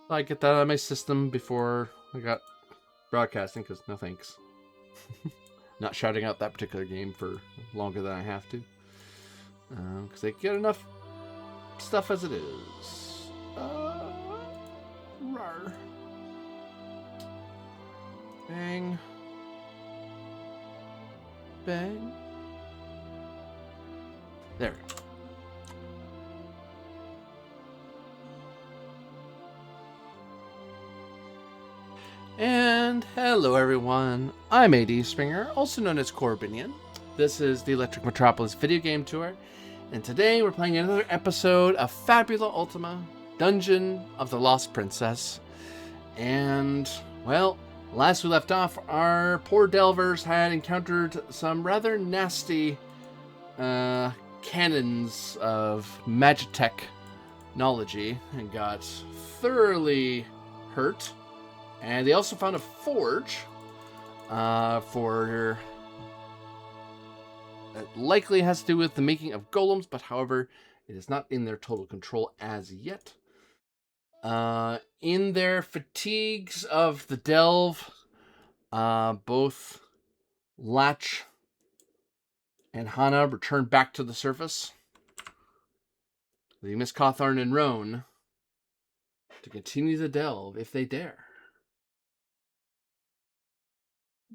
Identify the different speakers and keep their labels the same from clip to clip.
Speaker 1: I get that out of my system before I got broadcasting, because no thanks. Not shouting out that particular game for longer than I have to. Because they get enough stuff as it is. Rar. Bang. Bang. There. And hello everyone, I'm AD Springer, also known as Corbinian. This is the Electric Metropolis video game tour, and today we're playing another episode of Fabula Ultima, Dungeon of the Lost Princess. And, well, last we left off, our poor delvers had encountered some rather nasty cannons of Magitech knowledge and got thoroughly hurt. And they also found a forge for... It likely has to do with the making of golems, but however, it is not in their total control as yet. In their fatigues of the delve, both Latch and Hana return back to the surface, leaving Miss Cawthorn and Roan to continue the delve if they dare.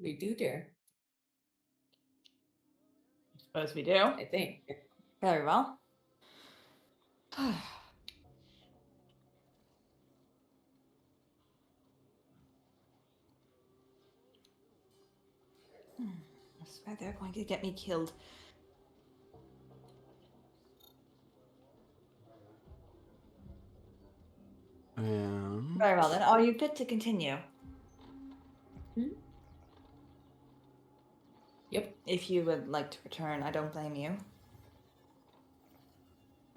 Speaker 2: We do dare.
Speaker 3: Suppose we do.
Speaker 2: I think.
Speaker 3: Very well.
Speaker 2: Hmm,
Speaker 3: I swear they're going to get me killed. Very well then. Are you fit to continue?
Speaker 2: Yep.
Speaker 3: If you would like to return, I don't blame you.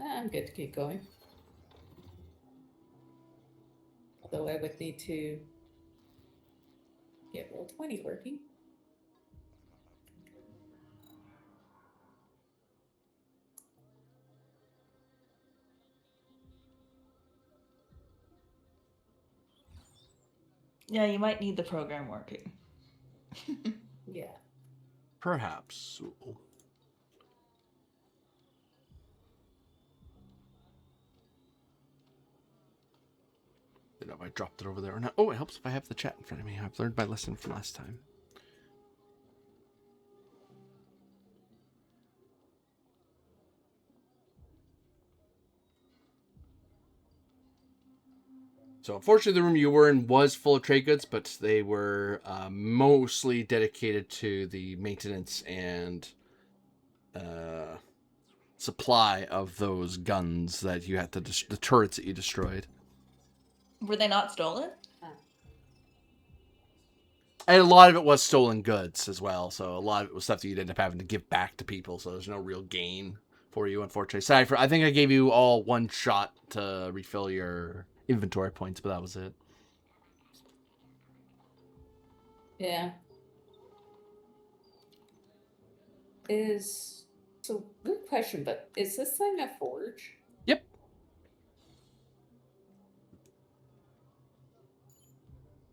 Speaker 2: I'm good to keep going. Although I would need to get Roll20 working.
Speaker 3: Yeah, you might need the program working.
Speaker 2: Yeah.
Speaker 1: Perhaps. I don't know if I dropped it over there or not. Oh, it helps if I have the chat in front of me. I've learned my lesson from last time. So unfortunately, the room you were in was full of trade goods, but they were mostly dedicated to the maintenance and supply of those guns that you had to the turrets that you destroyed.
Speaker 3: Were they not stolen?
Speaker 1: And a lot of it was stolen goods as well, so a lot of it was stuff that you'd end up having to give back to people, so there's no real gain for you, unfortunately. Sorry I think I gave you all one shot to refill your inventory points, but that was it.
Speaker 2: Yeah. So good question, but is this thing a forge?
Speaker 1: Yep.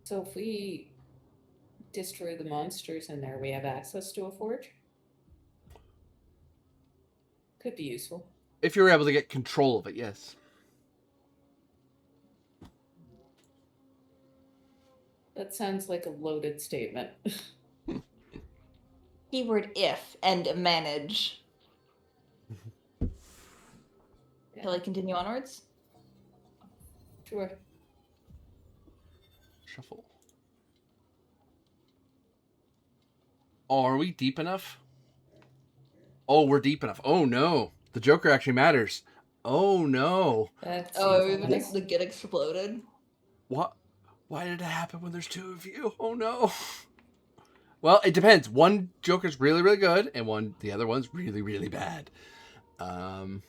Speaker 2: So if we destroy the monsters in there, we have access to a forge? Could be useful.
Speaker 1: If you were able to get control of it, yes.
Speaker 2: That sounds like a loaded statement.
Speaker 3: Keyword if and manage.
Speaker 2: Yeah.
Speaker 3: Shall I continue onwards?
Speaker 2: Sure.
Speaker 1: Shuffle. Oh, are we deep enough? Oh, we're deep enough. Oh, no. The Joker actually matters. Oh, no.
Speaker 2: That's
Speaker 3: the get exploded.
Speaker 1: What? Why did it happen when there's two of you? Oh, no. Well, it depends. One Joker's really, really good, and the other one's really, really bad. Huh.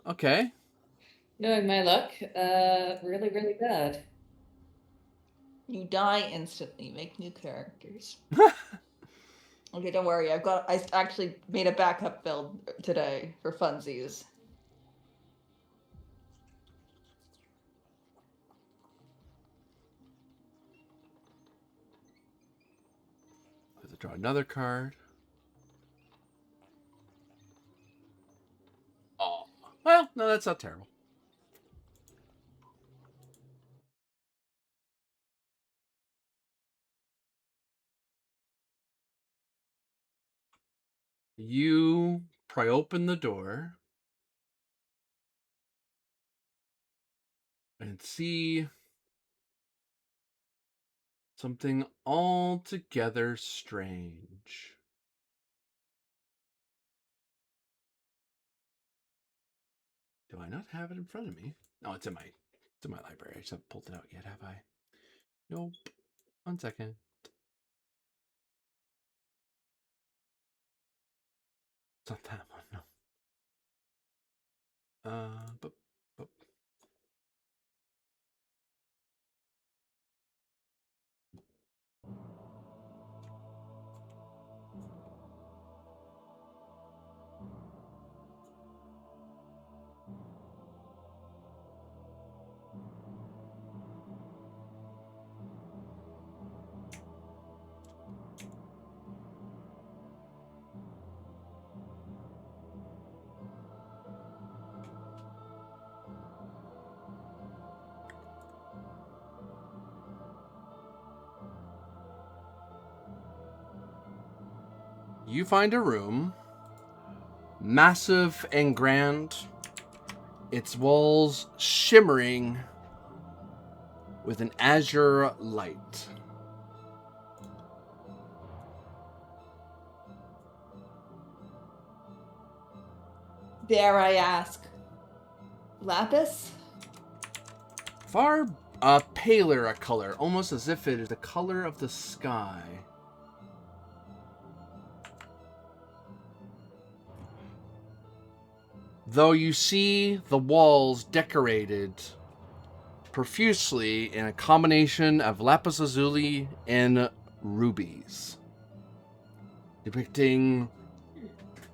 Speaker 1: Okay.
Speaker 2: Knowing my luck, really, really bad.
Speaker 3: You die instantly. Make new characters. Okay, don't worry. I actually made a backup build today for funsies.
Speaker 1: Draw another card. Oh, well, no, that's not terrible. You pry open the door and see something altogether strange. Do I not have it in front of me? No, it's in my library. I just haven't pulled it out yet, have I? Nope. 1 second. It's not that one, no. But you find a room, massive and grand, its walls shimmering with an azure light.
Speaker 3: Dare I ask, lapis?
Speaker 1: Far paler a color, almost as if it is the color of the sky. Though you see the walls decorated profusely in a combination of lapis lazuli and rubies, depicting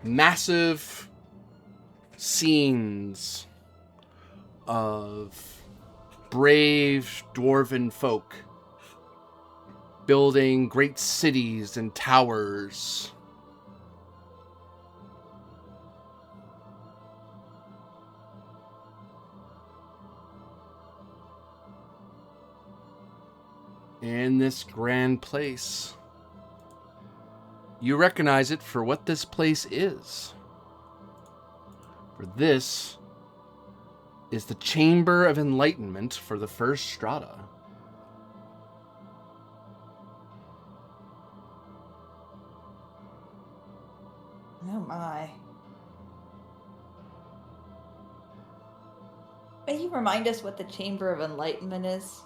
Speaker 1: massive scenes of brave dwarven folk building great cities and towers. In this grand place, you recognize it for what this place is. For this is the Chamber of Enlightenment for the first strata.
Speaker 3: Oh my. May you remind us what the Chamber of Enlightenment is?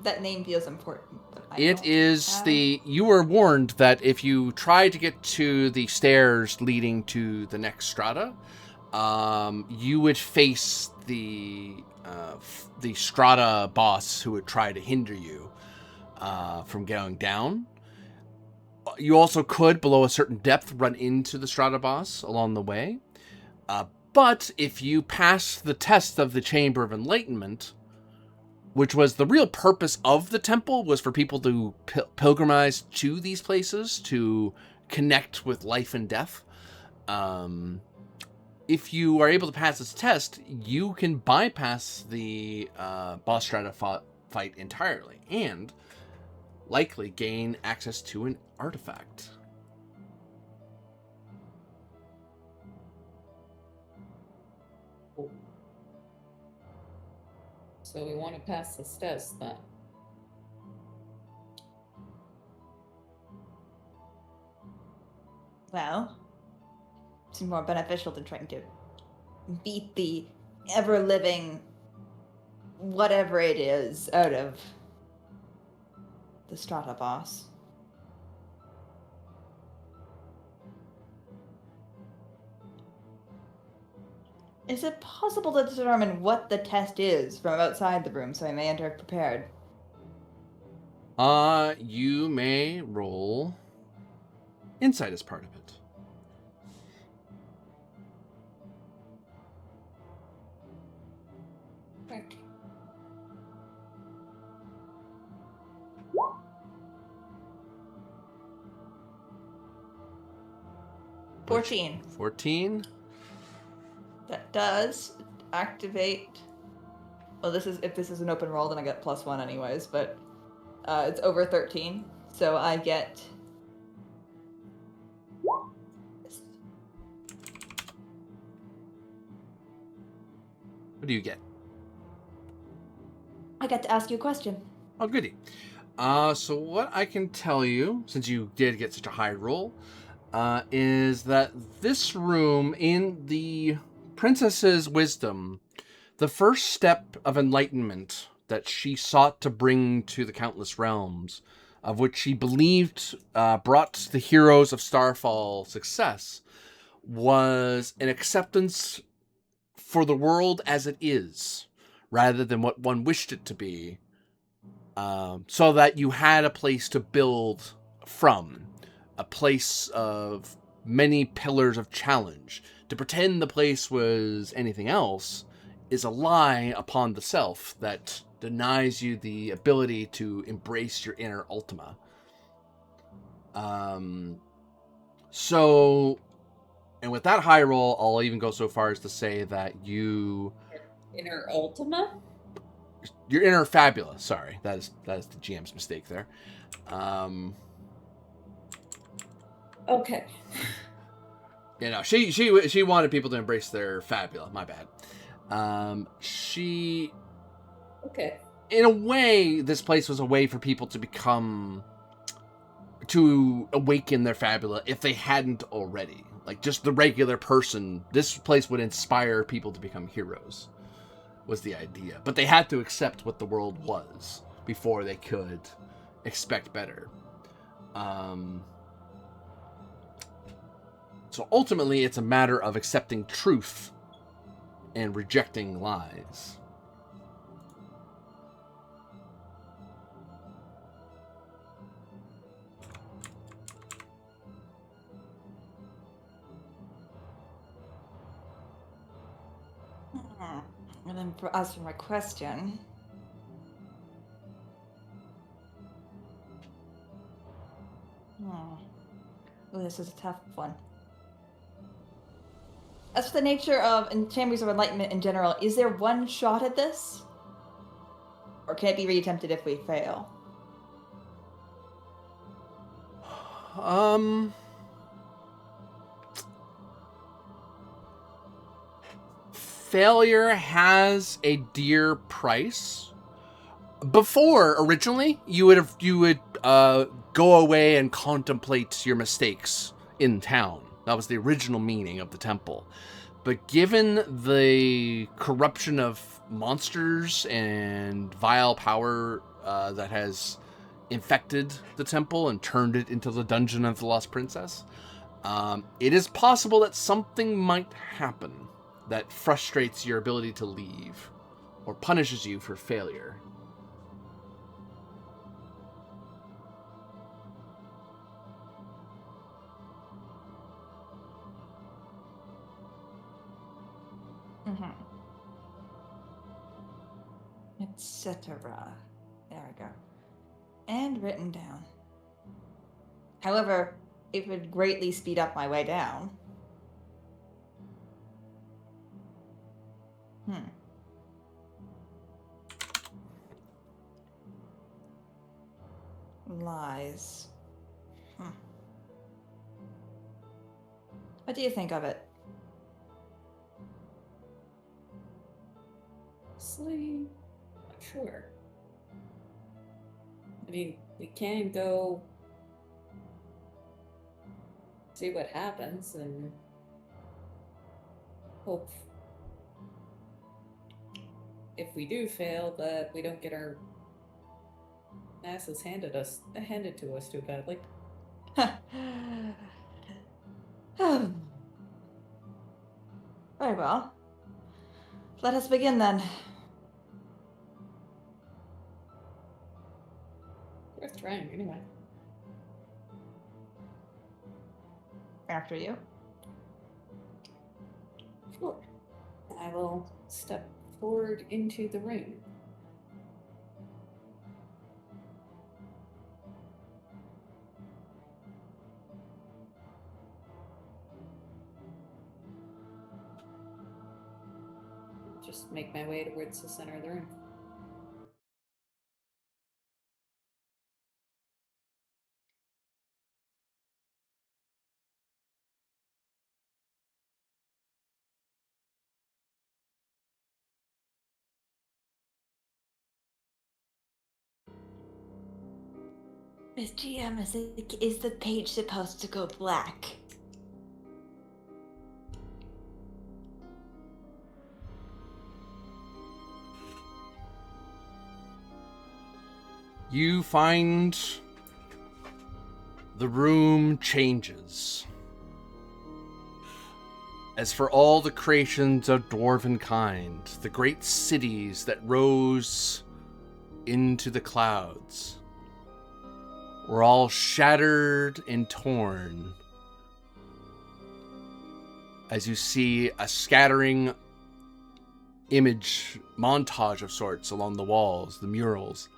Speaker 3: That name feels important. But
Speaker 1: It is you were warned that if you try to get to the stairs leading to the next strata, you would face the strata boss who would try to hinder you from going down. You also could, below a certain depth, run into the strata boss along the way. But if you pass the test of the Chamber of Enlightenment, which was the real purpose of the temple, was for people to pilgrimise to these places to connect with life and death. If you are able to pass this test, you can bypass the boss strata fight entirely and likely gain access to an artifact.
Speaker 2: So we want to pass this test then.
Speaker 3: Well, seems more beneficial than trying to beat the ever-living whatever it is out of the strata boss. Is it possible to determine what the test is from outside the room so I may enter prepared?
Speaker 1: You may roll insight as part of it.
Speaker 2: Okay.
Speaker 3: 14.
Speaker 1: 14.
Speaker 3: That does activate. Well, if this is an open roll, then I get +1 anyways, but it's over 13, so I get.
Speaker 1: What do you get?
Speaker 3: I get to ask you a question.
Speaker 1: Oh, goody. So what I can tell you, since you did get such a high roll, is that this room, in the princess's wisdom, the first step of enlightenment that she sought to bring to the countless realms, of which she believed brought the heroes of Starfall success, was an acceptance for the world as it is, rather than what one wished it to be, so that you had a place to build from, a place of many pillars of challenge. To pretend the place was anything else is a lie upon the self that denies you the ability to embrace your inner Ultima. So, and with that high roll, I'll even go so far as to say that
Speaker 2: Inner Ultima?
Speaker 1: your inner Fabula. Sorry, that is the GM's mistake there.
Speaker 2: Okay.
Speaker 1: You know, she wanted people to embrace their Fabula. My bad. She,
Speaker 2: Okay.
Speaker 1: in a way, this place was a way for people to awaken their Fabula if they hadn't already. Like, just the regular person, this place would inspire people to become heroes, was the idea. But they had to accept what the world was before they could expect better. So ultimately, it's a matter of accepting truth and rejecting lies.
Speaker 3: And then as for my question. Oh, this is a tough one. As for the nature of Chambers of Enlightenment in general, is there one shot at this? Or can it be reattempted if we fail?
Speaker 1: Failure has a dear price. Before, originally, you would go away and contemplate your mistakes in town. That was the original meaning of the temple. But given the corruption of monsters and vile power that has infected the temple and turned it into the dungeon of the Lost Princess, it is possible that something might happen that frustrates your ability to leave or punishes you for failure.
Speaker 3: Etc. There we go. And written down. However, it would greatly speed up my way down. Lies. What do you think of it?
Speaker 2: Honestly, not sure. I mean, we can go see what happens and hope if we do fail that we don't get our asses handed to us too badly.
Speaker 3: Very well. Let us begin then.
Speaker 2: Worth trying anyway.
Speaker 3: After you.
Speaker 2: Sure. I will step forward into the room. just make my way towards the center of the room.
Speaker 3: Miss GM, is the page supposed to go black?
Speaker 1: You find the room changes. As for all the creations of dwarven kind, the great cities that rose into the clouds were all shattered and torn as you see a scattering image montage of sorts along the walls, the murals,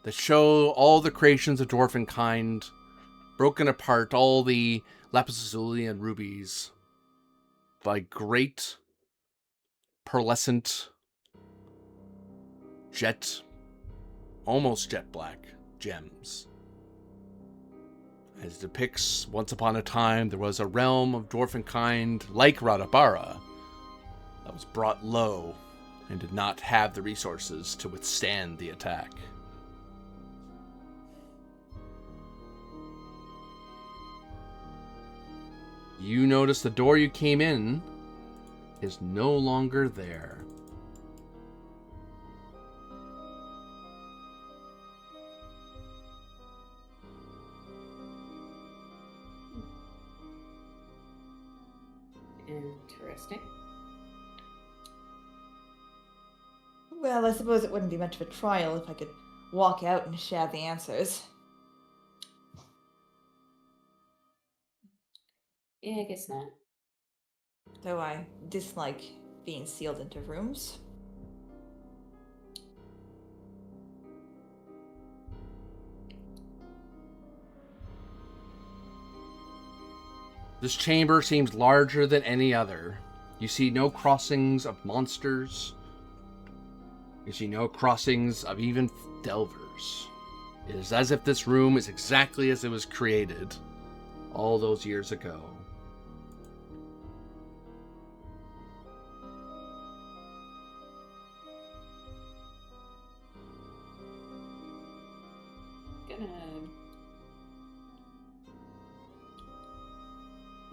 Speaker 1: that show all the creations of dwarven kind broken apart, all the lapis lazuli and rubies by great pearlescent almost jet black gems. As it depicts, once upon a time, there was a realm of dwarven kind like Radabara that was brought low and did not have the resources to withstand the attack. You notice the door you came in is no longer there.
Speaker 2: Interesting.
Speaker 3: Well, I suppose it wouldn't be much of a trial if I could walk out and share the answers.
Speaker 2: Yeah, I guess not.
Speaker 3: Though I dislike being sealed into rooms.
Speaker 1: This chamber seems larger than any other. You see no crossings of monsters. You see no crossings of even delvers. It is as if this room is exactly as it was created all those years ago.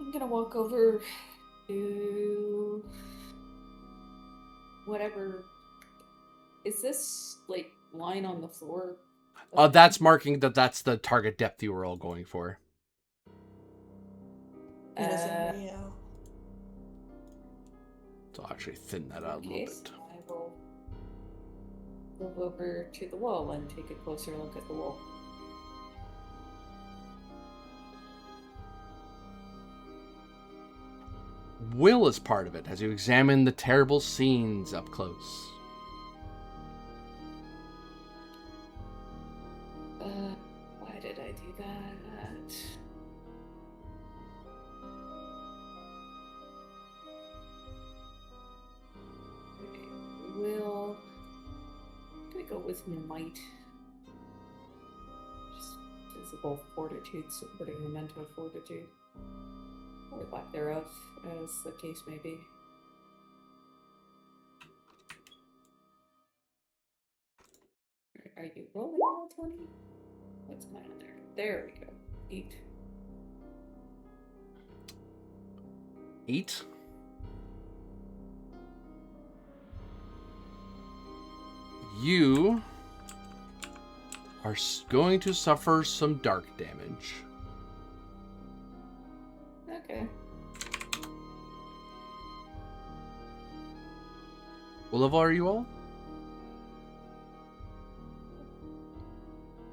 Speaker 2: I'm gonna walk over to whatever. Is this like line on the floor?
Speaker 1: That's marking that's the target depth you were all going for.
Speaker 3: It isn't real.
Speaker 1: So I'll actually thin that out a little bit.
Speaker 2: I will move over to the wall and take a closer look at the wall.
Speaker 1: Will is part of it as you examine the terrible scenes up close.
Speaker 2: Why did I do that? Will, I'm gonna go with might. Just physical fortitude supporting the mental fortitude. Or lack thereof, as the case may be. Are you rolling all 20? What's going on there? There we go. 8.
Speaker 1: 8. You are going to suffer some dark damage.
Speaker 2: Okay.
Speaker 1: What level are you all?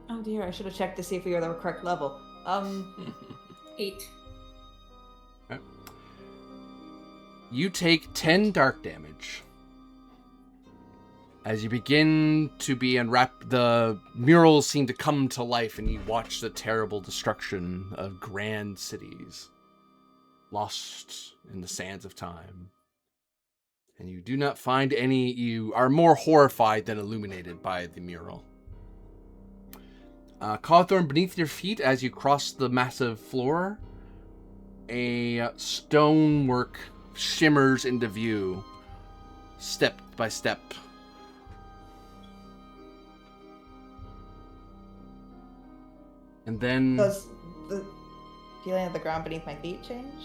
Speaker 3: Oh dear, I should have checked to see if we were the correct level.
Speaker 2: 8.
Speaker 1: Okay. You take 10 dark damage. As you begin to be unwrapped, the murals seem to come to life and you watch the terrible destruction of grand cities lost in the sands of time. And you do not find any. You are more horrified than illuminated by the mural. Cawthorn, beneath your feet as you cross the massive floor, a stonework shimmers into view, step by step. And then...
Speaker 3: Does the feeling of the ground beneath my feet change?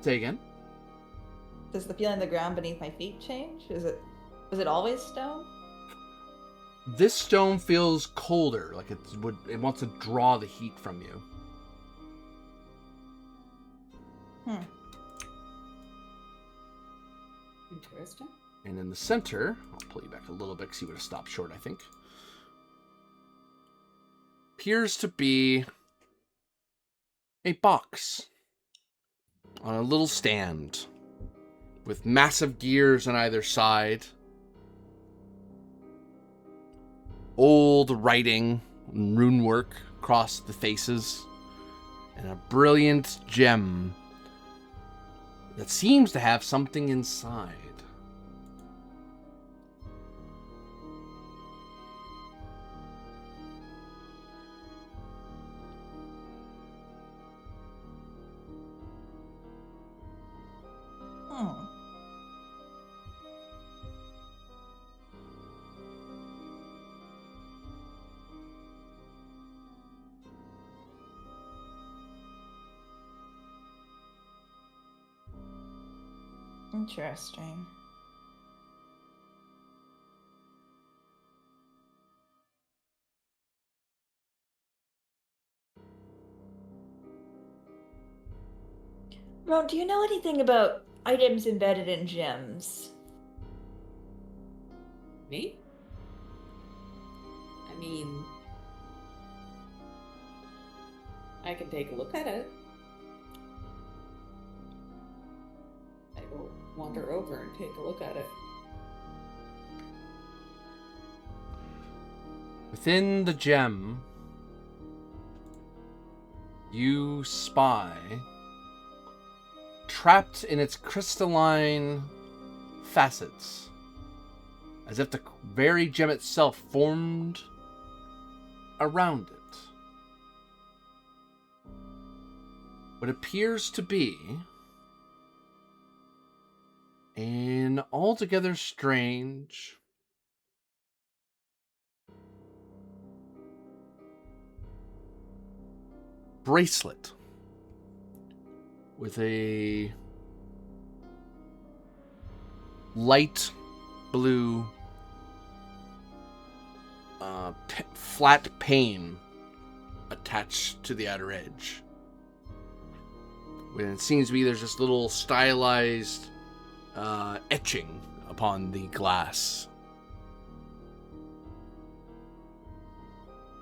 Speaker 1: Say again?
Speaker 3: Does the feeling of the ground beneath my feet change? Was it always stone?
Speaker 1: This stone feels colder, like it wants to draw the heat from you.
Speaker 2: Interesting.
Speaker 1: And in the center, I'll pull you back a little bit because you would have stopped short, I think. Appears to be a box on a little stand with massive gears on either side. Old writing and rune work across the faces. And a brilliant gem that seems to have something inside.
Speaker 3: Interesting. Ron, do you know anything about items embedded in gems?
Speaker 2: Me? I mean, I can take a look at it. I will wander over and take a look at it.
Speaker 1: Within the gem, you spy, trapped in its crystalline facets, as if the very gem itself formed around it, what appears to be an altogether strange bracelet with a light blue flat pane attached to the outer edge. And it seems to be there's this little stylized etching upon the glass.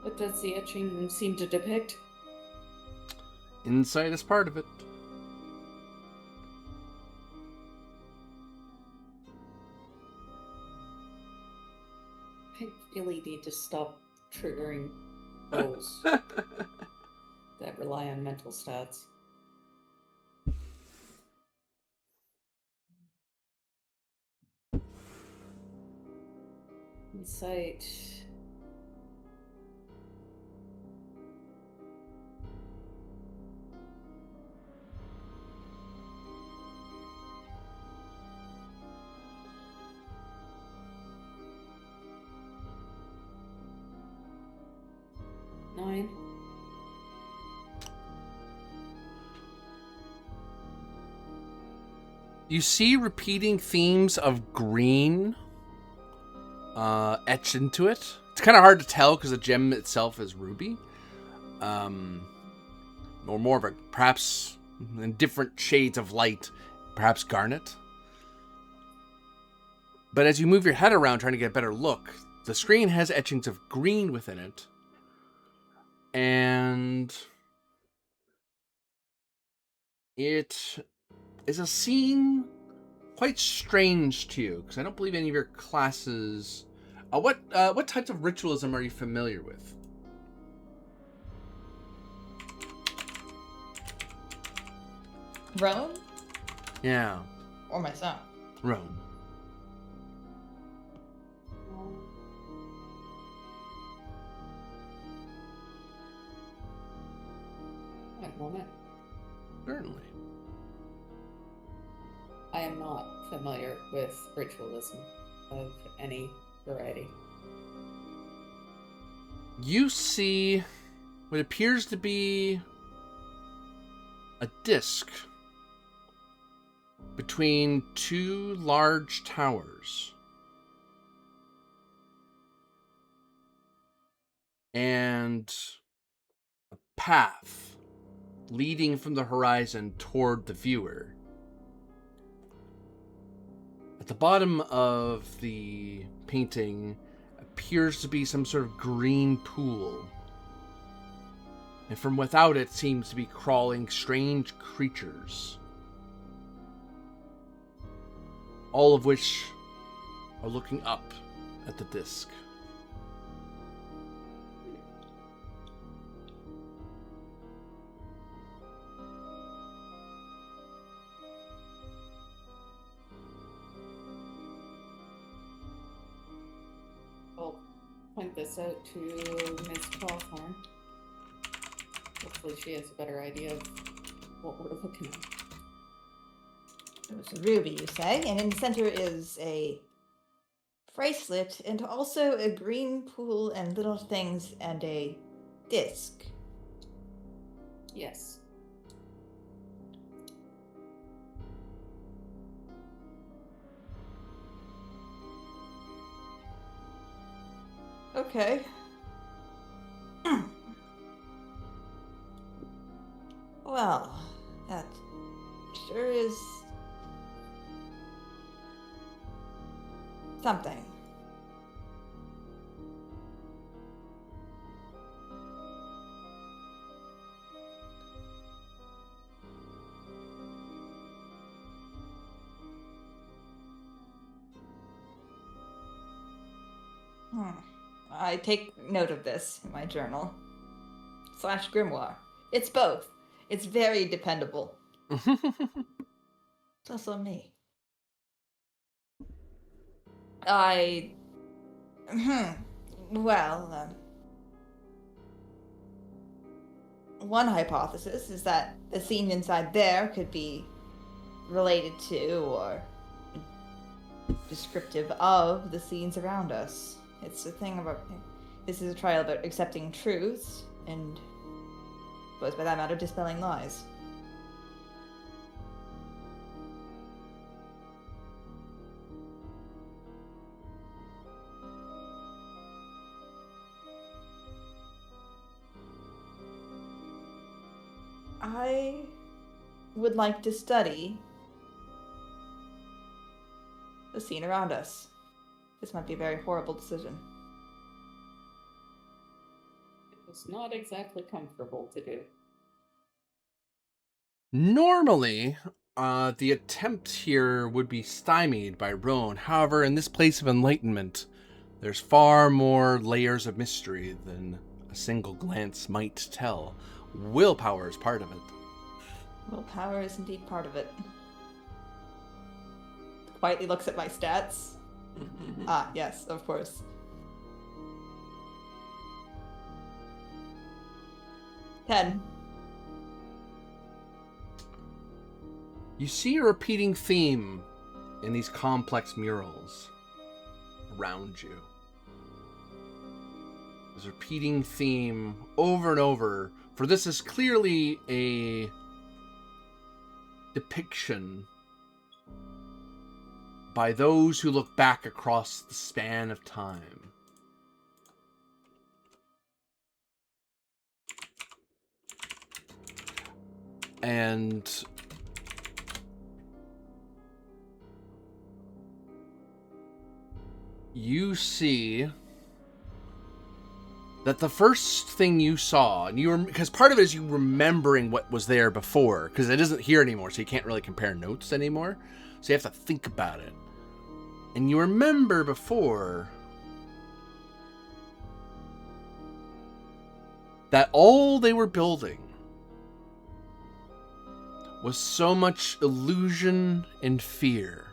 Speaker 2: What does the etching seem to depict?
Speaker 1: Insight is part of it.
Speaker 2: I really need to stop triggering rolls that rely on mental stats. Insight. Nine.
Speaker 1: You see repeating themes of green etched into it. It's kind of hard to tell because the gem itself is ruby. Or more of a, perhaps in different shades of light, perhaps garnet. But as you move your head around trying to get a better look, the screen has etchings of green within it. And it is a scene quite strange to you, because I don't believe any of your classes... what types of ritualism are you familiar with?
Speaker 3: Roan?
Speaker 1: Yeah.
Speaker 3: Or myself.
Speaker 1: Roan.
Speaker 2: Wait a moment.
Speaker 1: Certainly.
Speaker 2: I am not familiar with ritualism of any variety.
Speaker 1: You see what appears to be a disc between two large towers. And a path leading from the horizon toward the viewer. At the bottom of the painting appears to be some sort of green pool. And from without it seems to be crawling strange creatures. All of which are looking up at the disc.
Speaker 2: I'll point this out to Miss Cawthorn. Hopefully she has a better idea of what we're looking at.
Speaker 3: It's a ruby, you say, and in the center is a bracelet and also a green pool and little things and a disc.
Speaker 2: Yes.
Speaker 3: Okay. Well, that sure is something. I take note of this in my journal. / grimoire. It's both. It's very dependable. It's also me. Well, one hypothesis is that the scene inside there could be related to or descriptive of the scenes around us. It's a thing about... This is a trial about accepting truths and, I suppose by that matter, dispelling lies. I would like to study the scene around us. This might be a very horrible decision.
Speaker 2: It's not exactly comfortable to do.
Speaker 1: Normally, the attempt here would be stymied by Roan. However, in this place of enlightenment, there's far more layers of mystery than a single glance might tell. Willpower is part of it.
Speaker 3: Willpower is indeed part of it. Quietly looks at my stats. Yes, of course. 10.
Speaker 1: You see a repeating theme in these complex murals around you. There's a repeating theme over and over, for this is clearly a depiction by those who look back across the span of time. And you see that the first thing you saw, and because part of it is you remembering what was there before, because it isn't here anymore, so you can't really compare notes anymore. So you have to think about it. And you remember before that all they were building with so much illusion and fear.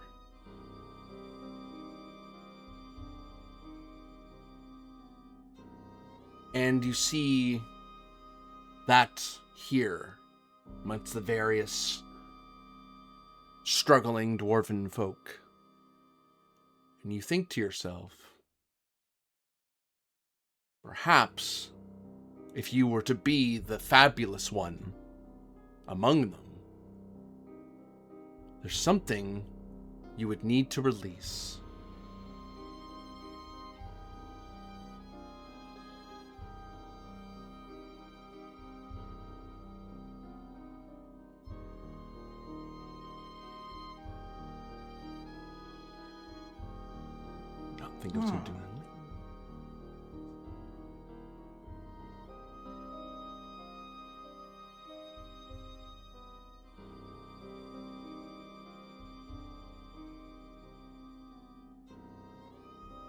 Speaker 1: And you see that here, amongst the various struggling dwarven folk. And you think to yourself, perhaps if you were to be the fabulous one among them, there's something you would need to release. I think it's something.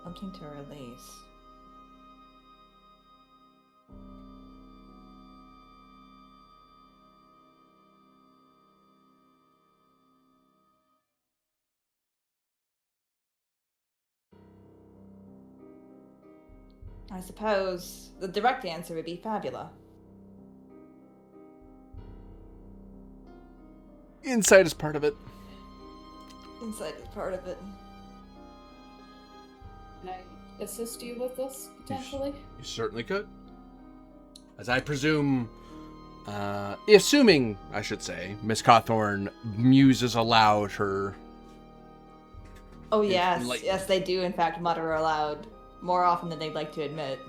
Speaker 3: Something to release. I suppose the direct answer would be Fabula.
Speaker 1: Insight is part of it.
Speaker 3: Insight is part of it.
Speaker 2: Can I assist you with this, potentially?
Speaker 1: You certainly could. As I presume, assuming, I should say, Miss Cawthorn muses aloud her...
Speaker 3: Oh yes,
Speaker 1: Like-
Speaker 3: yes they do in fact mutter aloud more often than they'd like to admit.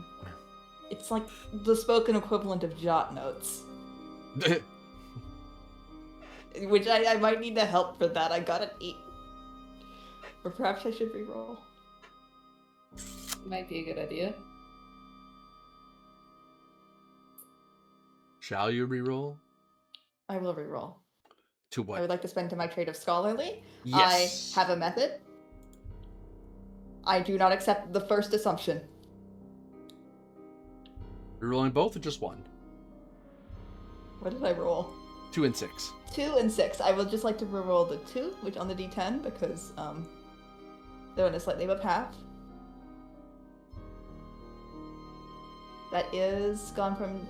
Speaker 3: It's like the spoken equivalent of jot notes. Which I might need to help for that. I got an 8. Or perhaps I should reroll.
Speaker 2: Might be a good idea.
Speaker 1: Shall you reroll?
Speaker 3: I will reroll.
Speaker 1: To
Speaker 3: I
Speaker 1: what?
Speaker 3: would like to spend to my trait of scholarly.
Speaker 1: Yes.
Speaker 3: I have a method. I do not accept the first assumption.
Speaker 1: Rerolling both or just one?
Speaker 3: What did I roll?
Speaker 1: 2 and 6.
Speaker 3: 2 and 6. I would just like to reroll the 2, which on the d10, because they're in a slightly above half. That is gone from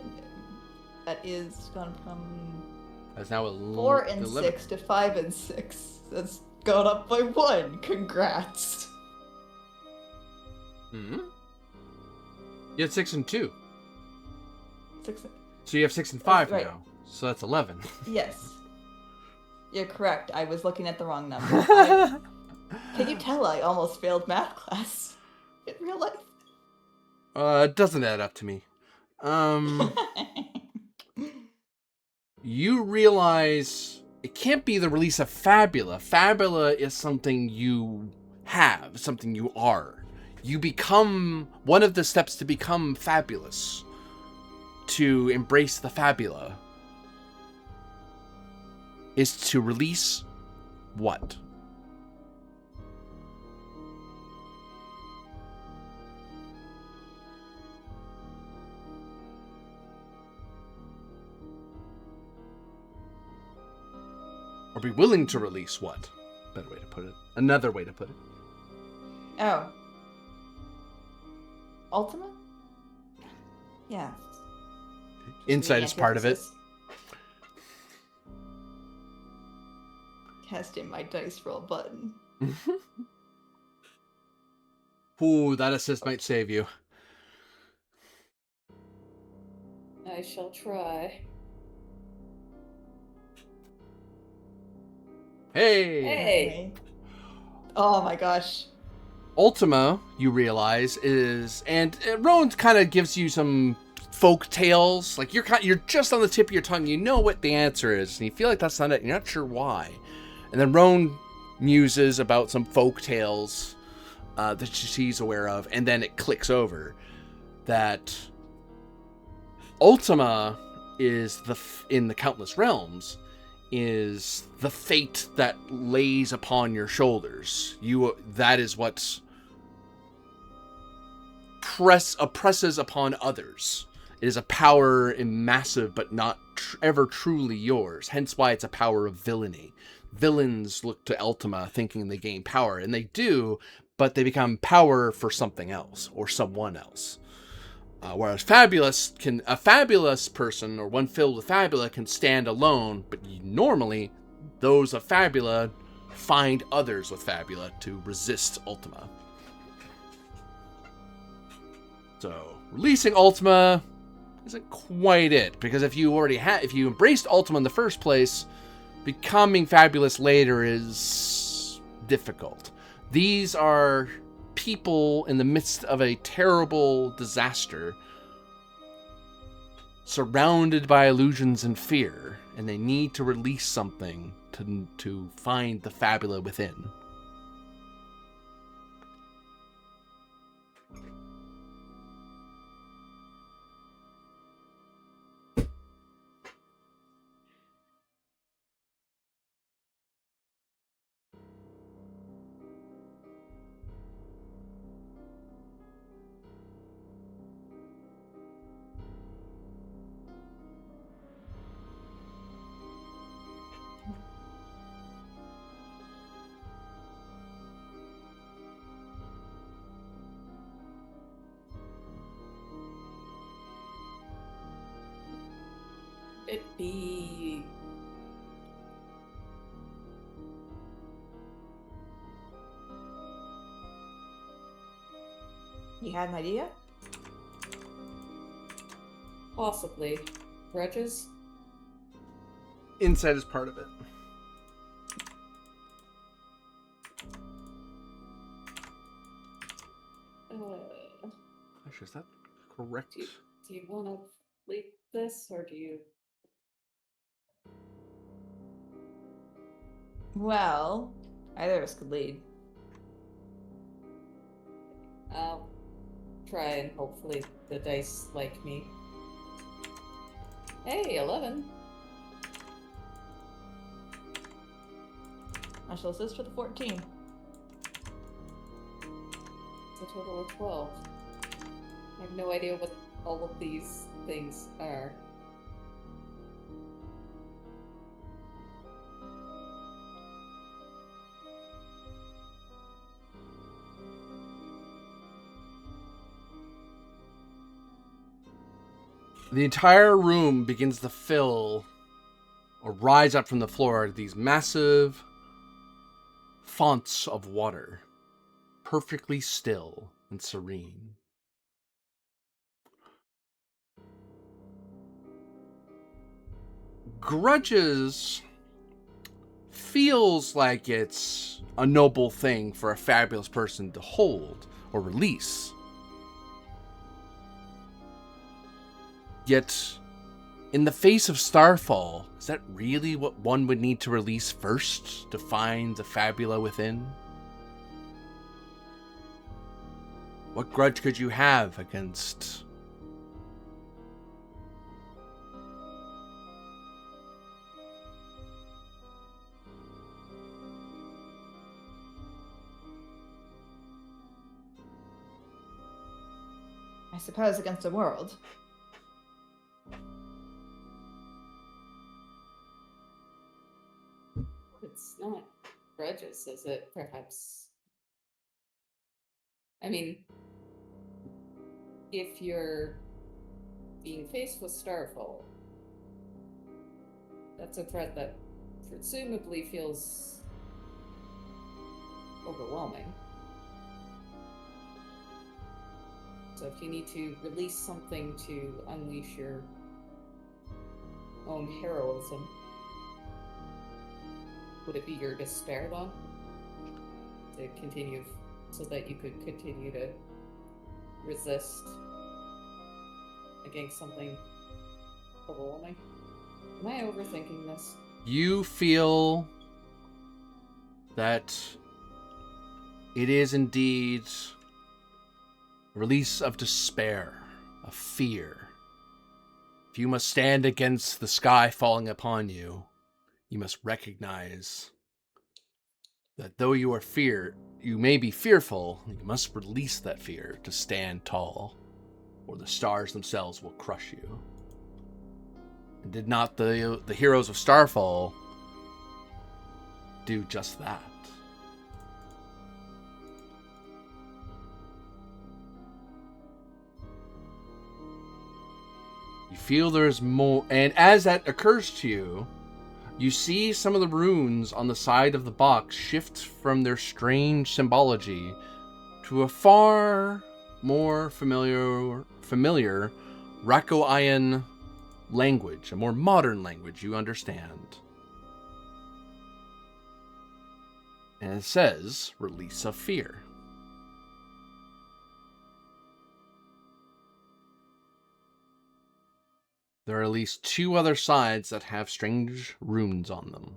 Speaker 1: That's now
Speaker 3: 4 and
Speaker 1: 11.
Speaker 3: 6 to 5 and 6. That's gone up by 1. Congrats.
Speaker 1: Hmm? You had 6 and 2.
Speaker 3: 6.
Speaker 1: So you have 6 and 5
Speaker 3: right.
Speaker 1: now. So that's 11.
Speaker 3: Yes. You're correct. I was looking at the wrong number. Can you tell I almost failed math class in real life?
Speaker 1: It doesn't add up to me. You realize it can't be the release of Fabula. Fabula is something you have, something you are. You become one of the steps to become fabulous, to embrace the Fabula, is to release what? Or be willing to release what? Better way to put it. Another way to put it.
Speaker 3: Oh. Ultima? Yeah.
Speaker 1: Insight is part of it.
Speaker 3: Casting my dice roll button.
Speaker 1: Ooh, that assist might save you.
Speaker 2: I shall try.
Speaker 1: Hey!
Speaker 2: Hey!
Speaker 3: Oh my gosh.
Speaker 1: Ultima, you realize, is... And Rowan kind of gives you some folk tales. Like, you're just on the tip of your tongue. You know what the answer is. And you feel like that's not it. You're not sure why. And then Rowan muses about some folk tales that she's aware of. And then it clicks over that Ultima is in the Countless Realms is the fate that lays upon your shoulders. That is what oppresses upon others, It is a power massive, but not ever truly yours. Hence why it's a power of villainy. Villains look to Ultima thinking they gain power, and they do, but they become power for something else or someone else. Whereas a fabulous person or one filled with Fabula can stand alone, but normally those of Fabula find others with Fabula to resist Ultima. So releasing Ultima isn't quite it, because if you embraced Ultima in the first place, becoming fabulous later is difficult. These are people in the midst of a terrible disaster, surrounded by illusions and fear, and they need to release something to find the Fabula within.
Speaker 2: It be
Speaker 3: You had an idea?
Speaker 2: possibly grudges?
Speaker 1: Insight is part of it. Actually, is that correct?
Speaker 2: Do you want to lead this, or do you?
Speaker 3: Well, either of us could lead.
Speaker 2: I'll try and hopefully the dice like me. Hey, 11.
Speaker 3: I shall assist for the 14.
Speaker 2: It's a total of 12. I have no idea what all of these things are.
Speaker 1: The entire room begins to fill or rise up from the floor these massive fonts of water, perfectly still and serene. Grudges feels like it's a noble thing for a fabulous person to hold or release. Yet, in the face of Starfall, is that really what one would need to release first to find the Fabula within? What grudge could you have against...
Speaker 3: I suppose against the world.
Speaker 2: It's not grudges, is it? Perhaps. I mean, if you're being faced with Starfall, that's a threat that presumably feels overwhelming. So if you need to release something to unleash your own heroism, would it be your despair, though? To continue, so that you could continue to resist against something overwhelming? Am I overthinking this?
Speaker 1: You feel that it is indeed a release of despair, of fear. If you must stand against the sky falling upon you, you must recognize that though you may be fearful, you must release that fear to stand tall. or the stars themselves will crush you. And did not the heroes of Starfall do just that? You feel there's more, and as that occurs to you, you see some of the runes on the side of the box shift from their strange symbology to a far more familiar Rakoian language, a more modern language you understand. And it says, release of fear. There are at least 2 other sides that have strange runes on them.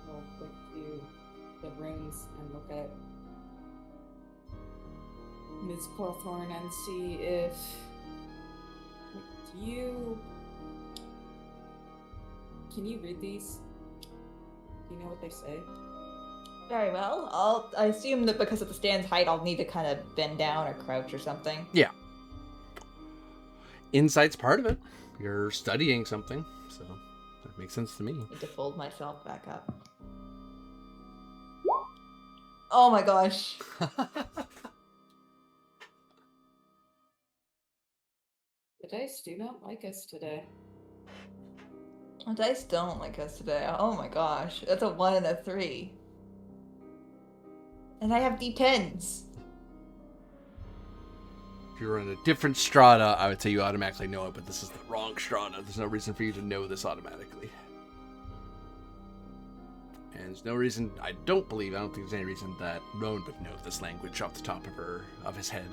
Speaker 2: We'll click to the runes and look at Ms. Cawthorn and see if can you read these? Do you know what they say?
Speaker 3: Very well. I assume that because of the stand's height, I'll need to kind of bend down or crouch or something.
Speaker 1: Yeah. Insight's part of it. You're studying something, so that makes sense to me.
Speaker 3: I need to fold myself back up. Oh my gosh.
Speaker 2: The dice do not like us today.
Speaker 3: The dice don't like us today. Oh my gosh. That's a 1 and a 3. And I have D10s.
Speaker 1: If you were in a different strata, I would say you automatically know it, but this is the wrong strata. There's no reason for you to know this automatically. And there's no reason, I don't think there's any reason that Rowan would know this language off the top of his head.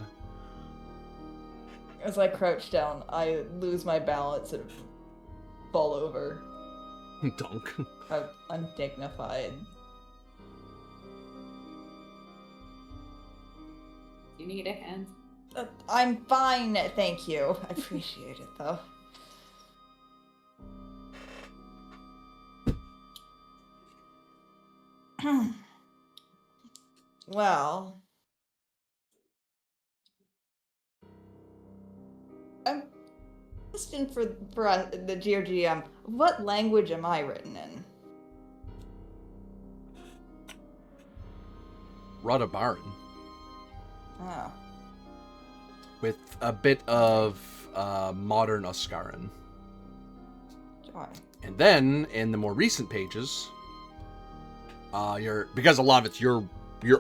Speaker 3: As I crouch down, I lose my balance and fall over.
Speaker 1: Donk.
Speaker 3: I'm undignified.
Speaker 2: You need a hand?
Speaker 3: I'm fine, thank you. I appreciate it, though. Well, I'm question for the GRGM. What language am I written in?
Speaker 1: Radabaran.
Speaker 3: Oh.
Speaker 1: With a bit of modern Oskaran.
Speaker 3: Joy.
Speaker 1: And then, in the more recent pages, because a lot of it's your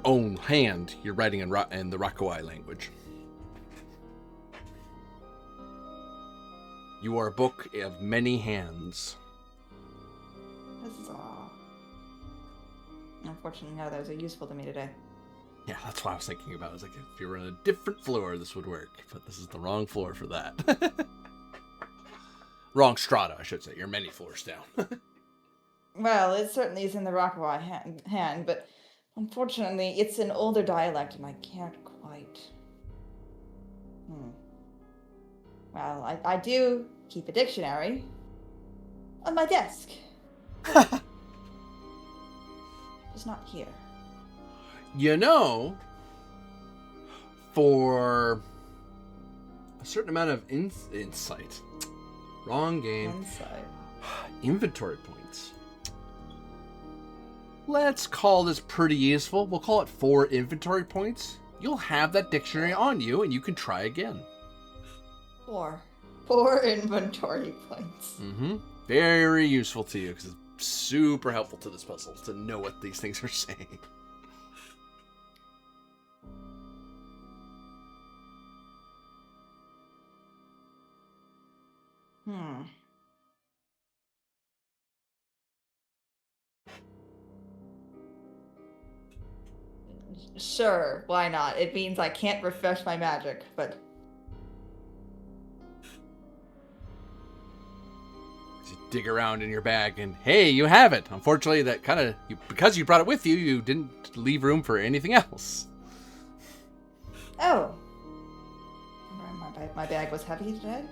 Speaker 1: own hand, you're writing in the Rakawai language. You are a book of many hands.
Speaker 3: Huzzah. Unfortunately, none of those are useful to me today.
Speaker 1: Yeah, that's what I was thinking about. I was like, if you were on a different floor, this would work. But this is the wrong floor for that. Wrong strata, I should say. You're many floors down.
Speaker 3: Well, it certainly is in the Rockaway hand, but unfortunately, it's an older dialect, and I can't quite. Well, I do keep a dictionary on my desk. It's not here.
Speaker 1: You know, for a certain amount of insight. Wrong game.
Speaker 3: Insight.
Speaker 1: Inventory points. Let's call this pretty useful. We'll call it 4 inventory points. You'll have that dictionary on you, and you can try again.
Speaker 3: 4 inventory points.
Speaker 1: Very useful to you, because it's super helpful to this puzzle to know what these things are saying.
Speaker 3: Sure, why not? It means I can't refresh my magic, but...
Speaker 1: You dig around in your bag, and hey, you have it! Unfortunately, that kind of... because you brought it with you, you didn't leave room for anything else.
Speaker 3: Oh. Where am I My bag was heavy today.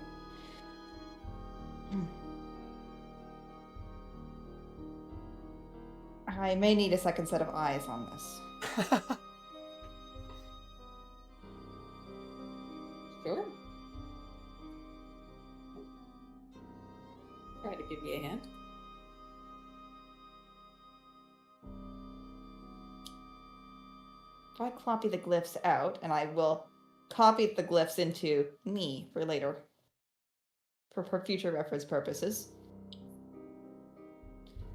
Speaker 3: I may need a second set of eyes on this.
Speaker 2: Sure. Try to give you a hand.
Speaker 3: If I copy the glyphs out, and I will copy the glyphs into me for later, for future reference purposes.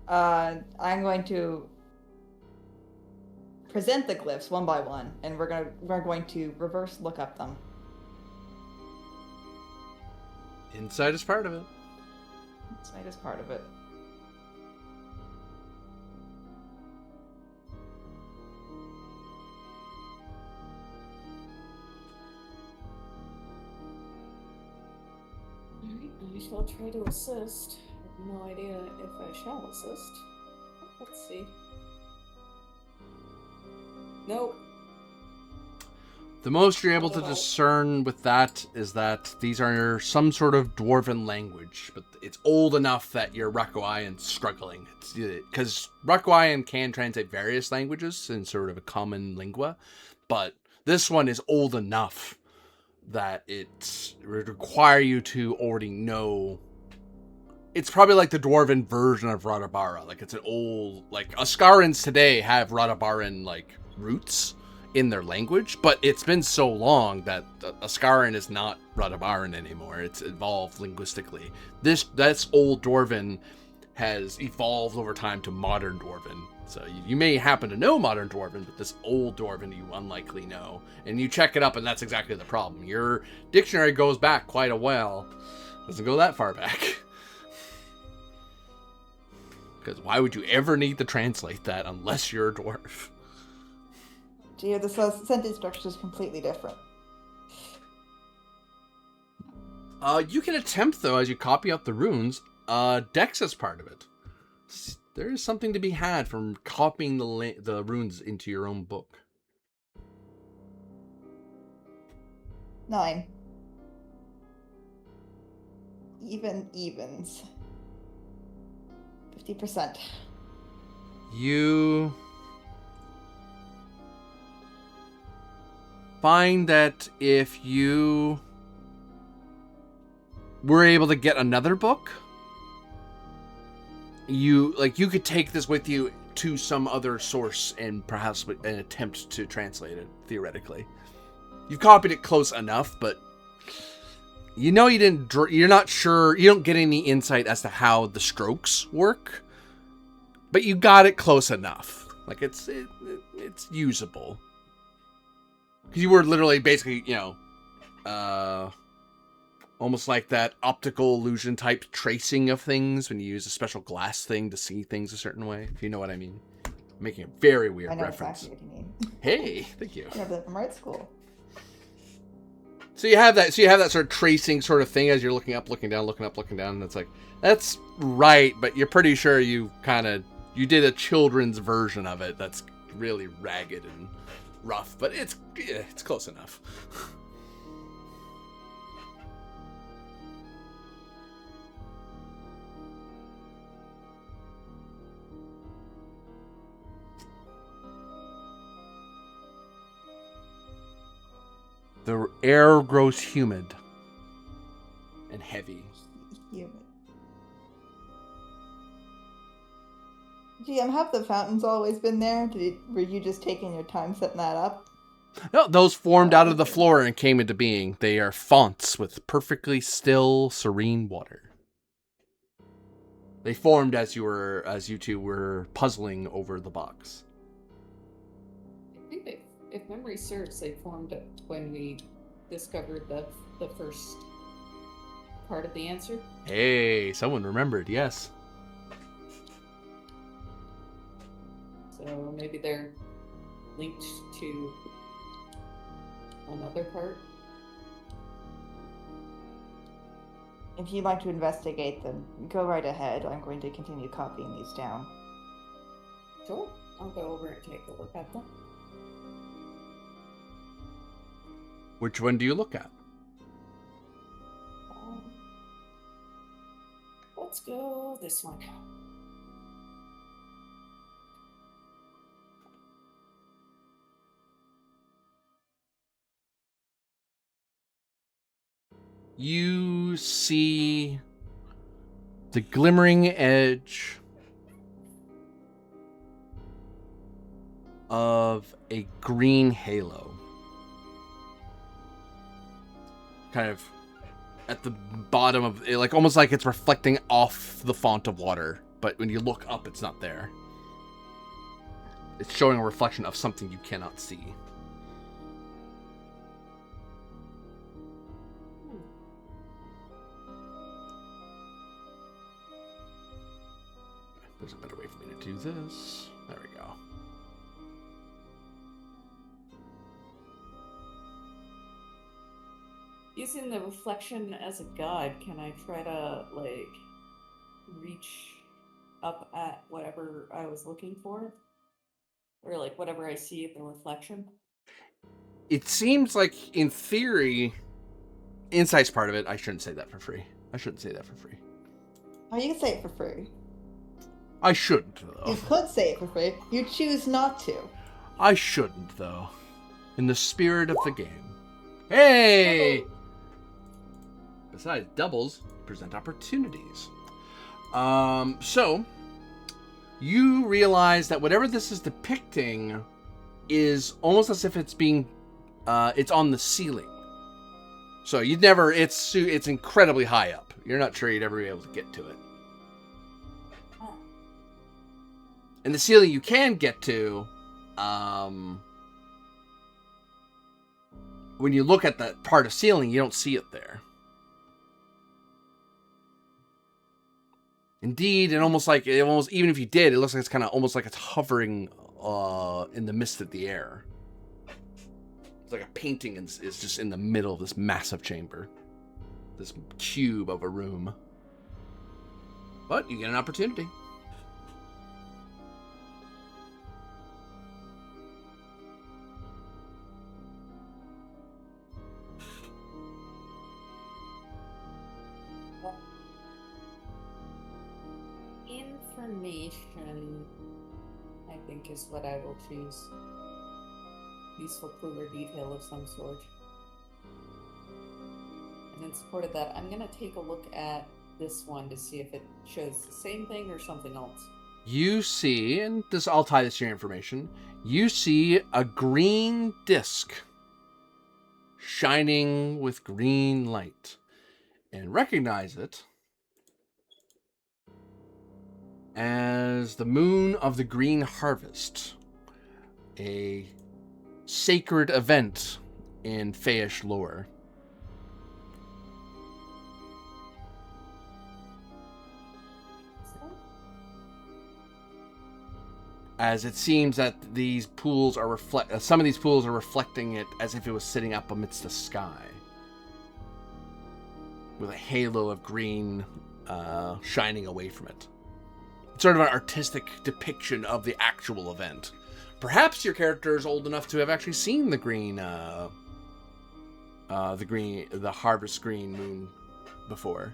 Speaker 3: I'm going to present the glyphs one by one, and we're going to reverse look up them.
Speaker 1: Insight is part of it.
Speaker 3: Insight is part of it.
Speaker 2: Alright, I shall try to assist. I have no idea if I shall assist. Let's see. Nope.
Speaker 1: The most you're able to discern with that is that these are some sort of dwarven language, but it's old enough that your Rakoayan's struggling. Because Rakoayan can translate various languages in sort of a common lingua, but this one is old enough that it would require you to already know. It's probably like the dwarven version of Radabara. Like it's an old, like Askarans today have Radabaran like roots in their language, but it's been so long that Askaran is not Radabaran anymore. It's evolved linguistically. That's old Dwarven has evolved over time to modern Dwarven. So you may happen to know modern Dwarven, but this old Dwarven you unlikely know. And you check it up, and that's exactly the problem. Your dictionary goes back quite a while. Doesn't go that far back. Because why would you ever need to translate that unless you're a dwarf?
Speaker 3: Gee, the sentence structure is completely different.
Speaker 1: You can attempt, though, as you copy out the runes. Dex is part of it. There is something to be had from copying the runes into your own book.
Speaker 3: 9. Evens. 50%.
Speaker 1: You find that if you were able to get another book, you could take this with you to some other source and perhaps an attempt to translate it, theoretically. You've copied it close enough, but you know you're not sure, you don't get any insight as to how the strokes work, but you got it close enough. Like it's usable. Because you were literally basically, almost like that optical illusion type tracing of things when you use a special glass thing to see things a certain way, if you know what I mean. I'm making a very weird reference.
Speaker 3: I know exactly what you mean.
Speaker 1: Hey, thank you.
Speaker 3: I have that from art school.
Speaker 1: So you have that sort of tracing sort of thing as you're looking up, looking down, looking up, looking down, and it's like, that's right, but you're pretty sure you did a children's version of it that's really ragged and rough, but it's close enough. The air grows humid and heavy.
Speaker 3: Humid. GM, have the fountains always been there? Were you just taking your time setting that up?
Speaker 1: No, those formed out of the floor and came into being. They are fonts with perfectly still, serene water. They formed as you two were puzzling over the box.
Speaker 2: I think if memory serves, they formed when we discovered the first part of the answer.
Speaker 1: Hey, someone remembered, yes.
Speaker 2: So maybe they're linked to another part.
Speaker 3: If you'd like to investigate them, go right ahead. I'm going to continue copying these down.
Speaker 2: Sure. I'll go over and take a look at them.
Speaker 1: Which one do you look at?
Speaker 2: let's go this one.
Speaker 1: You see the glimmering edge of a green halo. Kind of at the bottom of it, like almost like it's reflecting off the font of water, but when you look up, it's not there. It's showing a reflection of something you cannot see. There's a better way for me to do this. There we go.
Speaker 2: Using the reflection as a guide, can I try to, like, reach up at whatever I was looking for? Or, like, whatever I see in the reflection?
Speaker 1: It seems like, in theory, insight's part of it. I shouldn't say that for free.
Speaker 3: Oh, you can say it for free.
Speaker 1: I shouldn't, though.
Speaker 3: You could say it for free. You choose not to.
Speaker 1: I shouldn't, though. In the spirit of the game. Hey! Besides, doubles present opportunities. So, you realize that whatever this is depicting is almost as if it's being, it's on the ceiling. So you'd never, it's incredibly high up. You're not sure you'd ever be able to get to it. And the ceiling you can get to, when you look at that part of ceiling, you don't see it there. Indeed, and almost even if you did, it looks like it's kind of almost like it's hovering in the midst of the air. It's like a painting is just in the middle of this massive chamber. This cube of a room. But you get an opportunity.
Speaker 2: Information, I think, is what I will choose. Useful clue or detail of some sort. And in support of that, I'm going to take a look at this one to see if it shows the same thing or something else.
Speaker 1: You see, and I'll tie this to your information, you see a green disc shining with green light, and recognize it as the moon of the green harvest, a sacred event in Feish lore. As it seems that these pools are some of these pools are reflecting it as if it was sitting up amidst the sky, with a halo of green shining away from it. It's sort of an artistic depiction of the actual event. Perhaps your character is old enough to have actually seen the harvest green moon before.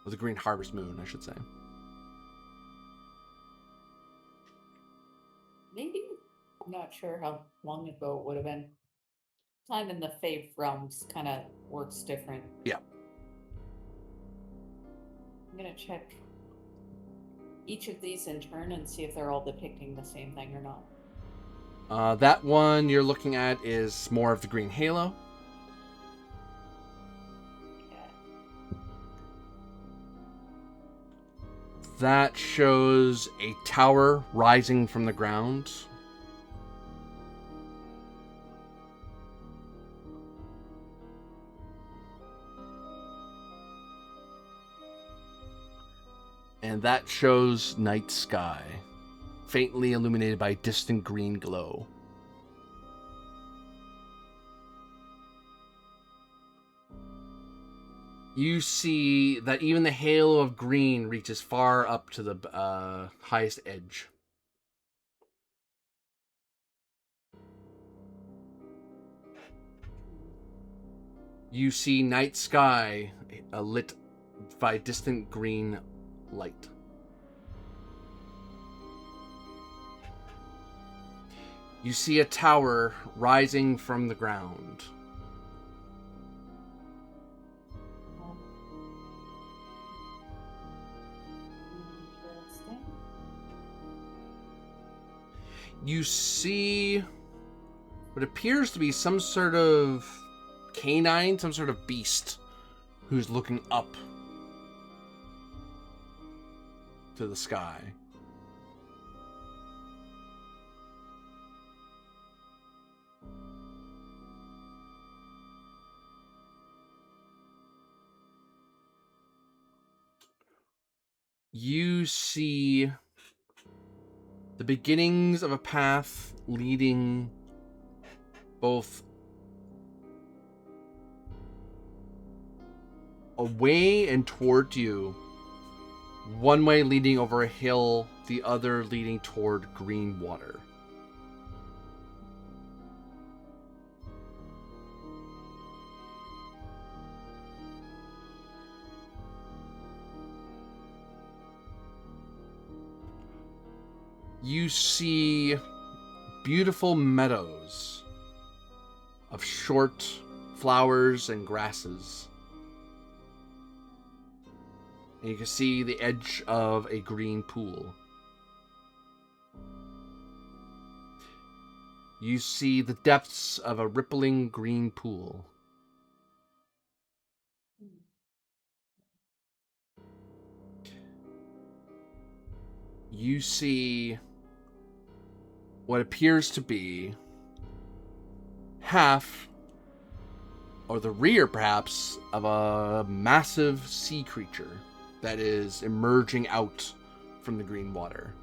Speaker 1: Or the green harvest moon, I should say.
Speaker 2: Maybe. I'm not sure how long ago it would have been. Time in the Fae realms kind of works different.
Speaker 1: Yeah.
Speaker 2: I'm going to check each of these in turn and see if they're all depicting the same thing or not.
Speaker 1: That one you're looking at is more of the green halo.
Speaker 2: Yeah.
Speaker 1: That shows a tower rising from the ground. And that shows night sky, faintly illuminated by a distant green glow. You see that even the halo of green reaches far up to the highest edge. You see night sky lit by distant green light. You see a tower rising from the ground.
Speaker 2: Interesting.
Speaker 1: You see what appears to be some sort of canine, some sort of beast who's looking up to the sky. You see the beginnings of a path leading both away and toward you. One way leading over a hill, the other leading toward green water. You see beautiful meadows of short flowers and grasses. And you can see the edge of a green pool. You see the depths of a rippling green pool. You see what appears to be half, or the rear perhaps, of a massive sea creature that is emerging out from the green water.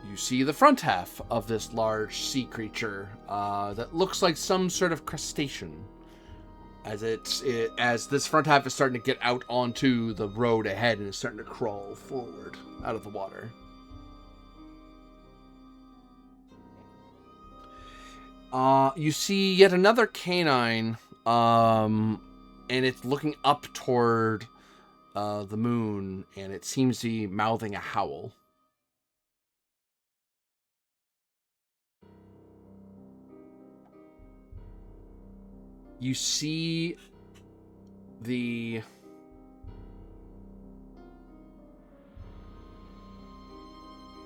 Speaker 1: You see the front half of this large sea creature that looks like some sort of crustacean. As this front half is starting to get out onto the road ahead and is starting to crawl forward out of the water. You see yet another canine, and it's looking up toward the moon, and it seems to be mouthing a howl. You see the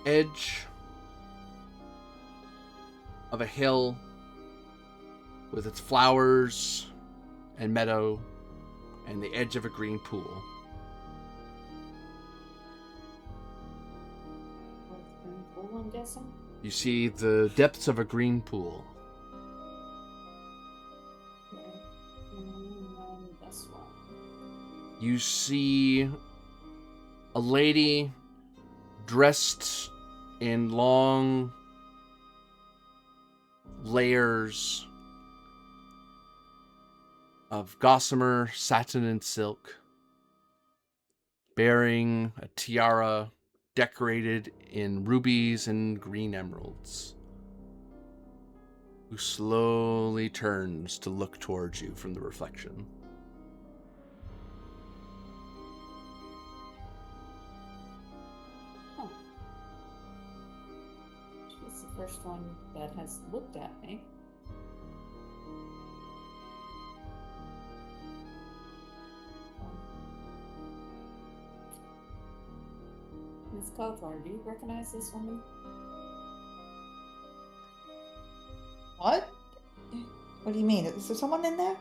Speaker 1: edge of a hill with its flowers and meadow and the edge of a green pool.
Speaker 2: Green pool, I'm guessing.
Speaker 1: You see the depths of a green pool.
Speaker 2: Okay. And this one.
Speaker 1: You see a lady dressed in long layers of gossamer, satin, and silk, bearing a tiara decorated in rubies and green emeralds, who slowly turns to look towards you from the reflection.
Speaker 2: Oh. She's the first one that has looked at me. Miss Cawthorn, do you recognize this woman?
Speaker 3: What? What do you mean? Is there someone in there?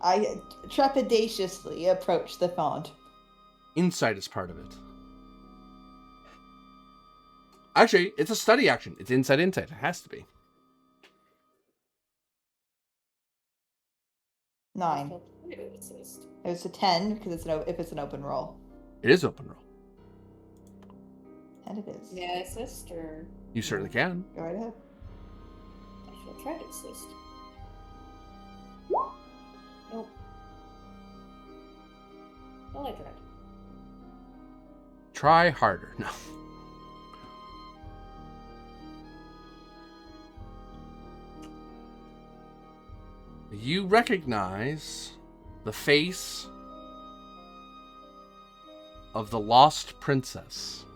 Speaker 3: I trepidatiously approach the font.
Speaker 1: Insight is part of it. Actually, it's a study action. It's insight. It has to be.
Speaker 3: 9.
Speaker 2: It assist.
Speaker 3: It's a 10 because if it's an open roll.
Speaker 1: It is open roll.
Speaker 3: And it is.
Speaker 2: Yeah, assist or
Speaker 1: You certainly can.
Speaker 3: Go right ahead.
Speaker 2: I shall try to assist. Nope. Well, I tried.
Speaker 1: Try harder. No. You recognize the face of the lost princess.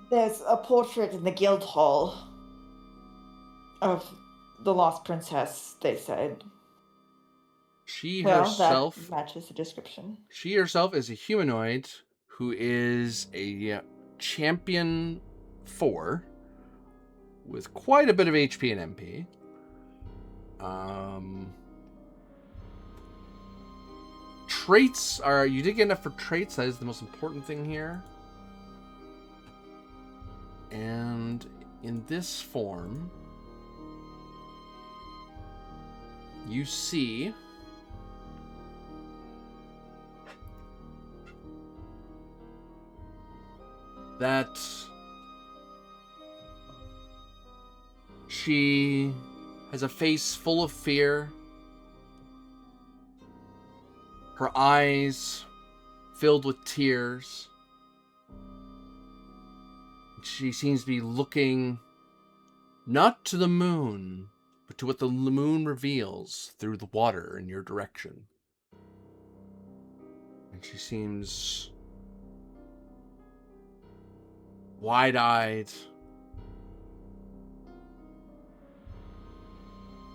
Speaker 3: There's a portrait in the guild hall of the lost princess, they said.
Speaker 1: She
Speaker 3: Well,
Speaker 1: herself
Speaker 3: that matches the description.
Speaker 1: She herself is a humanoid who is a champion 4 with quite a bit of HP and MP. Traits are... You did get enough for traits. That is the most important thing here. And in this form, you see... that she has a face full of fear, her eyes filled with tears. She seems to be looking not to the moon, but to what the moon reveals through the water in your direction. And she seems wide-eyed.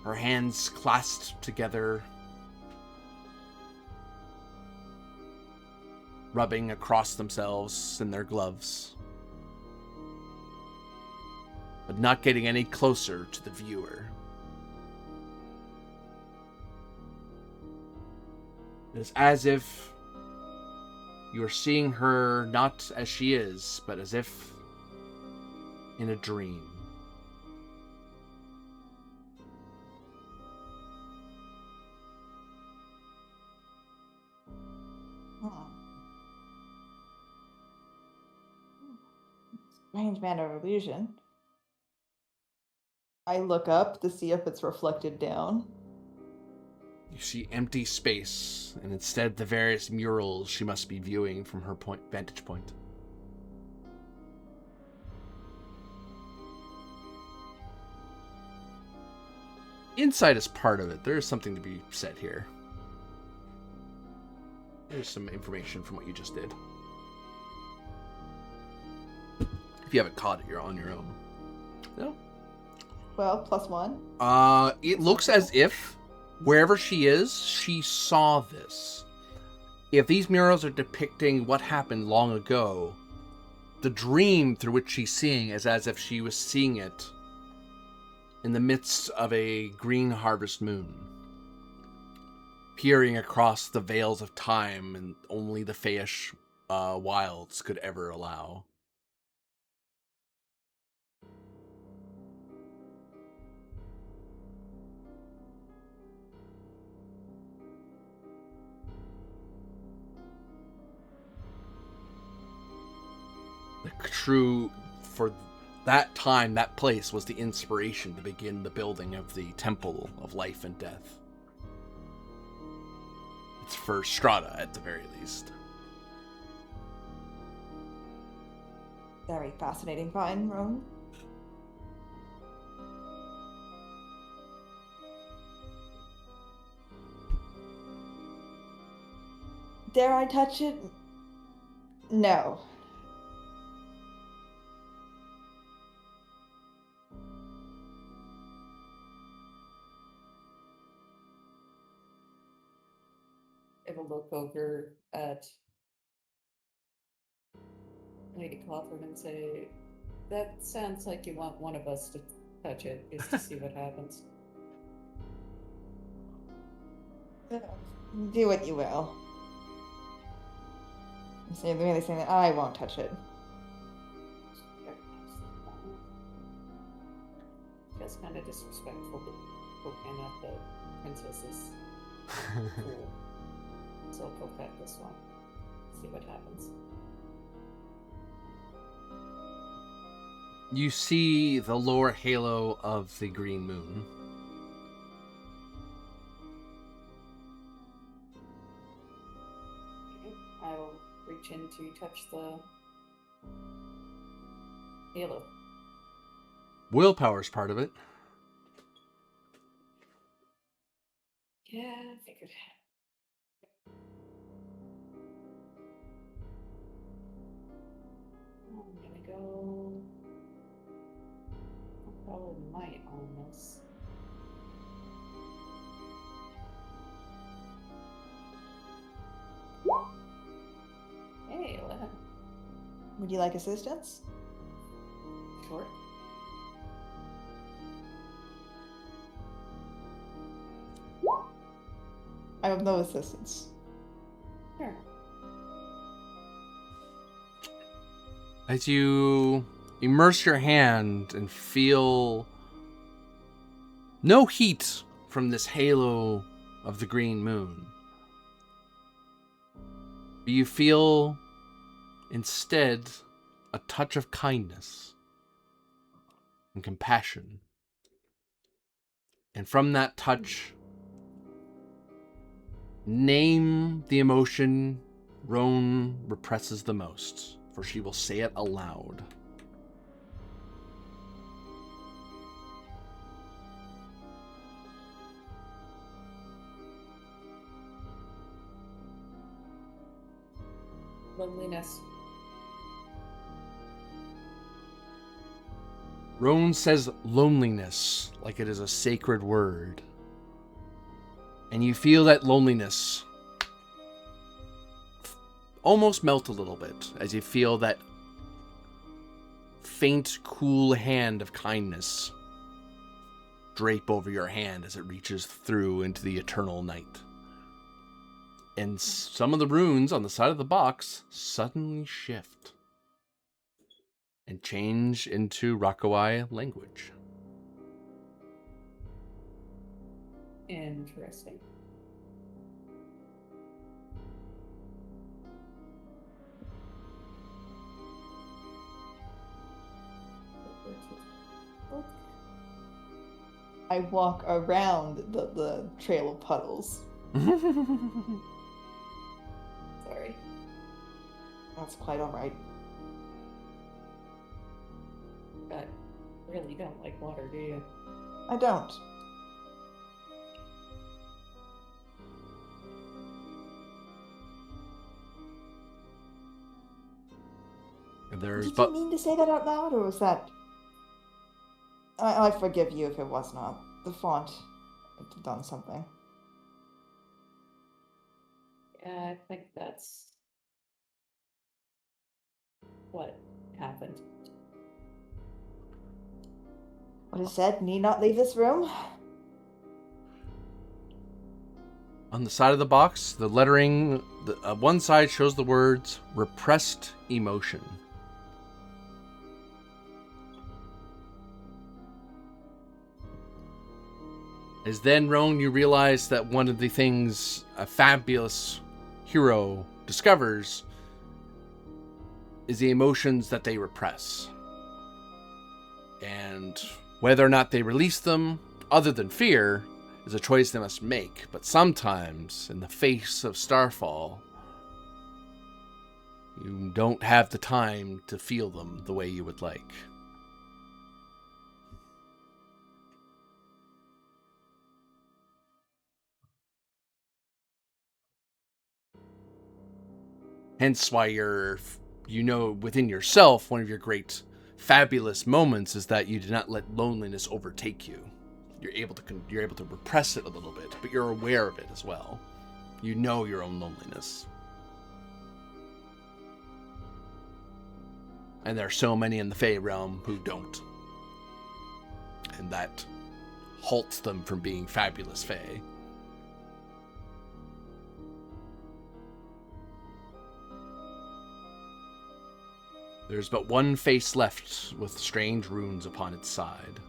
Speaker 1: Her hands clasped together, rubbing across themselves in their gloves, but not getting any closer to the viewer. It's as if you are seeing her not as she is, but as if in a dream.
Speaker 3: Strange manner of illusion. I look up to see if it's reflected down.
Speaker 1: You see empty space, and instead the various murals she must be viewing from her vantage point. Insight is part of it. There is something to be said here. There's some information from what you just did. If you haven't caught it, you're on your own. No?
Speaker 3: Well, +1.
Speaker 1: It looks as if wherever she is, she saw this. If these murals are depicting what happened long ago, the dream through which she's seeing is as if she was seeing it in the midst of a green harvest moon, peering across the veils of time and only the Fayish wilds could ever allow. True, for that time, that place was the inspiration to begin the building of the Temple of Life and Death. It's for Strata, at the very least.
Speaker 3: Very fascinating find, Rome. Dare I touch it? No.
Speaker 2: I will look over at Lady Clawford and say, that sounds like you want one of us to touch it, just to see what happens.
Speaker 3: Do what you will. So you're really saying that I won't touch it.
Speaker 2: That's kind of disrespectful to poking at the princess's pool. So I'll poke at this one. See what happens.
Speaker 1: You see the lower halo of the green moon.
Speaker 2: Okay. I will reach in to touch the Halo.
Speaker 1: Willpower's part of it.
Speaker 2: Yeah, I figured. I'm gonna go. I'll probably might on this. Hey, 11.
Speaker 3: Would you like assistance?
Speaker 2: Sure.
Speaker 3: I have no assistance.
Speaker 2: Sure.
Speaker 1: As you immerse your hand and feel no heat from this halo of the green moon, but you feel instead a touch of kindness and compassion. And from that touch, name the emotion Roan represses the most, for she will say it aloud.
Speaker 2: Loneliness.
Speaker 1: Roan says loneliness like it is a sacred word. And you feel that loneliness almost melt a little bit as you feel that faint, cool hand of kindness drape over your hand as it reaches through into the eternal night. And some of the runes on the side of the box suddenly shift and change into Rockawai language.
Speaker 2: Interesting.
Speaker 3: I walk around the trail of puddles.
Speaker 2: Sorry.
Speaker 3: That's quite alright.
Speaker 2: But really don't like water, do you?
Speaker 3: I don't.
Speaker 1: There's
Speaker 3: Did you mean to say that out loud, or was that... I forgive you if it was not. The font had done something.
Speaker 2: Yeah, I think that's what happened.
Speaker 3: What is said need not leave this room.
Speaker 1: on the side of the box, the lettering, one side shows the words repressed emotion. As then, Roan, you realize that one of the things a fabulous hero discovers is the emotions that they repress. And whether or not they release them, other than fear, is a choice they must make. But sometimes, in the face of Starfall, you don't have the time to feel them the way you would like. Hence why you know within yourself, one of your great fabulous moments is that you do not let loneliness overtake you. You're able to repress it a little bit, but you're aware of it as well. You know your own loneliness. And there are so many in the Fae realm who don't. And that halts them from being fabulous Fae. There's but one face left with strange runes upon its side.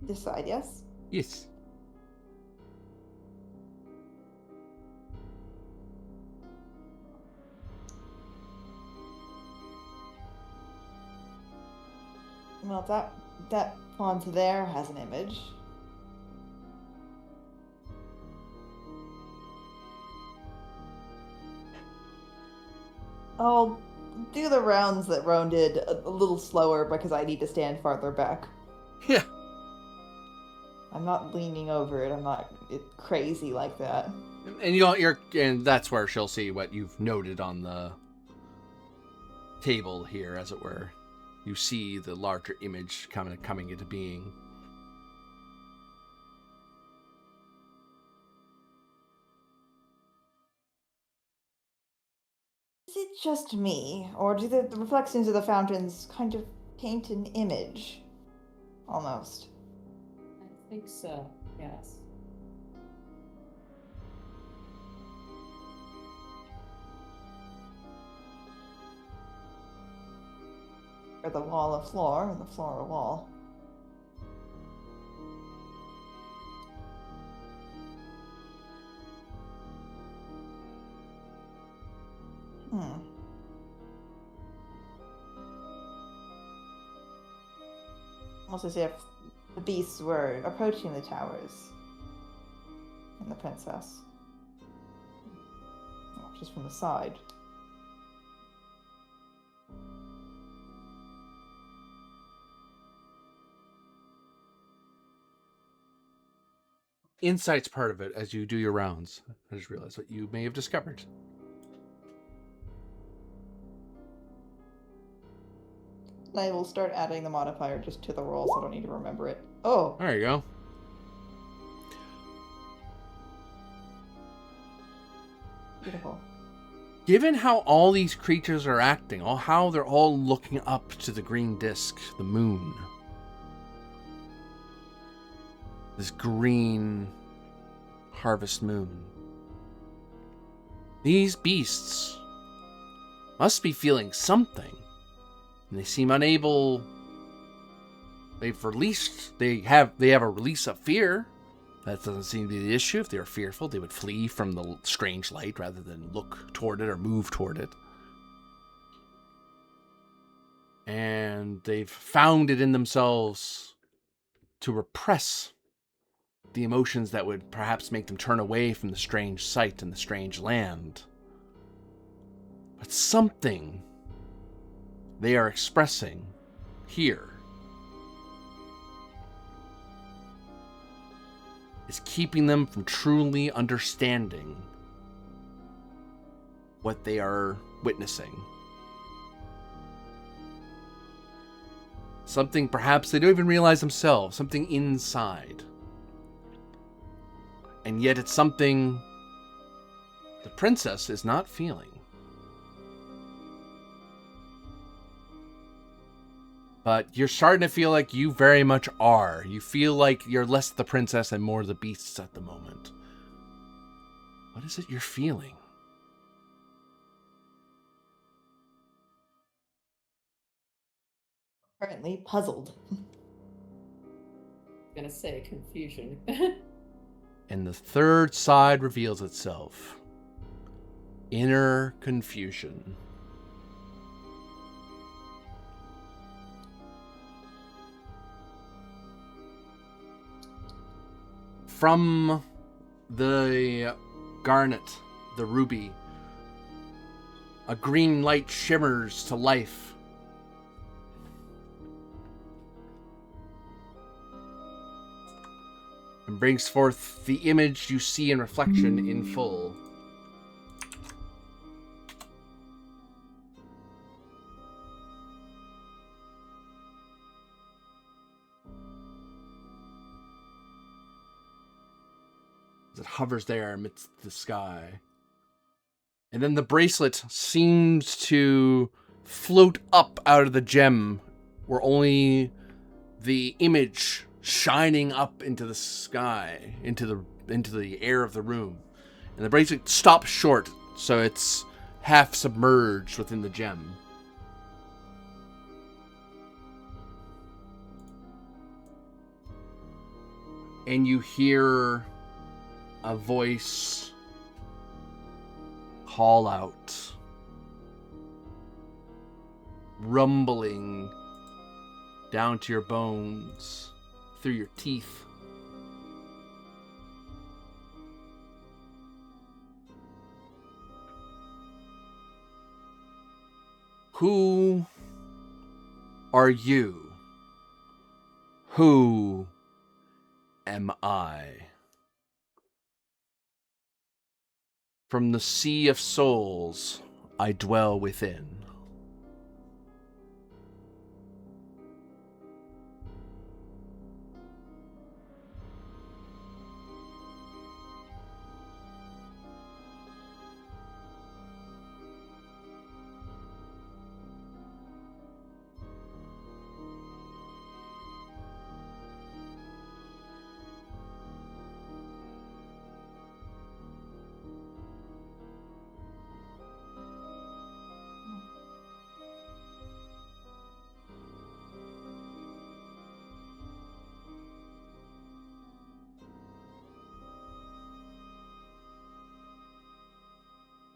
Speaker 3: Decide, yes?
Speaker 1: Yes.
Speaker 3: Well, that font there has an image. I'll do the rounds that Roan did a little slower because I need to stand farther back.
Speaker 1: Yeah.
Speaker 3: I'm not leaning over it. I'm not crazy like that.
Speaker 1: And that's where she'll see what you've noted on the table here, as it were. You see the larger image coming into being.
Speaker 3: Is it just me, or do the reflections of the fountains kind of paint an image? Almost.
Speaker 2: I think so, yes.
Speaker 3: Or the wall a floor, and the floor a wall. Almost as if the beasts were approaching the towers. And the princess. Just from the side.
Speaker 1: Insight's part of it as you do your rounds. I just realized what you may have discovered.
Speaker 3: I will start adding the modifier just to the roll so I don't need to remember it. Oh!
Speaker 1: There you go.
Speaker 3: Beautiful.
Speaker 1: Given how all these creatures are acting, how they're all looking up to the green disk, the moon, this green harvest moon, these beasts must be feeling something, and they seem unable. They have a release of fear. That doesn't seem to be the issue. If they were fearful, they would flee from the strange light rather than look toward it or move toward it. And they've found it in themselves to repress the emotions that would perhaps make them turn away from the strange sight and the strange land. But something they are expressing here is keeping them from truly understanding what they are witnessing. Something perhaps they don't even realize themselves, something inside. And yet it's something the princess is not feeling. But you're starting to feel like you very much are. You feel like you're less the princess and more the beasts at the moment. What is it you're feeling?
Speaker 3: Currently puzzled.
Speaker 2: I'm gonna say confusion.
Speaker 1: And the third side reveals itself. Inner confusion. From the garnet, the ruby, a green light shimmers to life. And brings forth the image you see in reflection in full. It hovers there amidst the sky. And then the bracelet seems to float up out of the gem, where only the image shining up into the sky, into the air of the room. And the bracelet stops short, so it's half submerged within the gem. And you hear a voice call out, rumbling down to your bones, through your teeth. Who are you? Who am I? From the sea of souls I dwell within.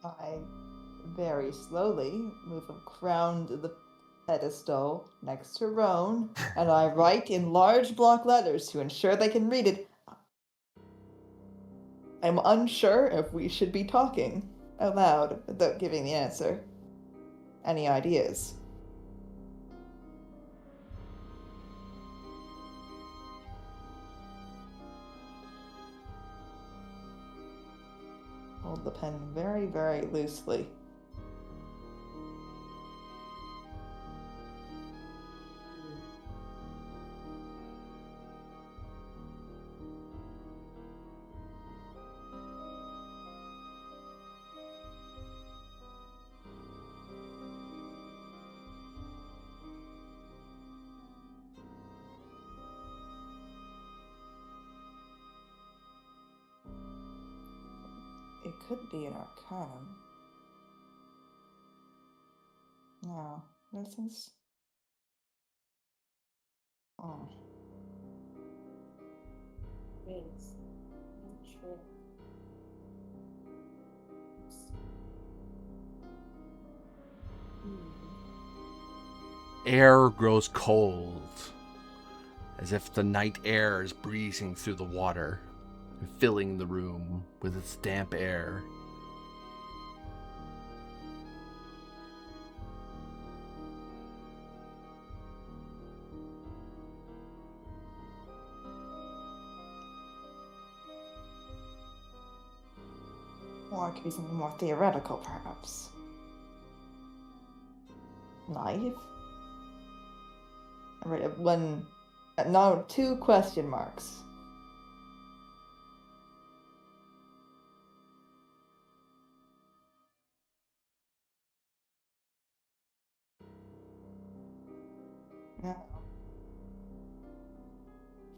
Speaker 3: I very slowly move around the pedestal next to Roan, and I write in large block letters to ensure they can read it. I'm unsure if we should be talking aloud without giving the answer. Any ideas? Hold the pen very, very loosely. It could be an arcanum. No, nothing's. Oh.
Speaker 2: Is. Not sure. Oops.
Speaker 1: Air grows cold, as if the night air is breezing through the water and filling the room with its damp air.
Speaker 3: Or it could be something more theoretical, perhaps. Knife? I read one. No, 2 question marks. No.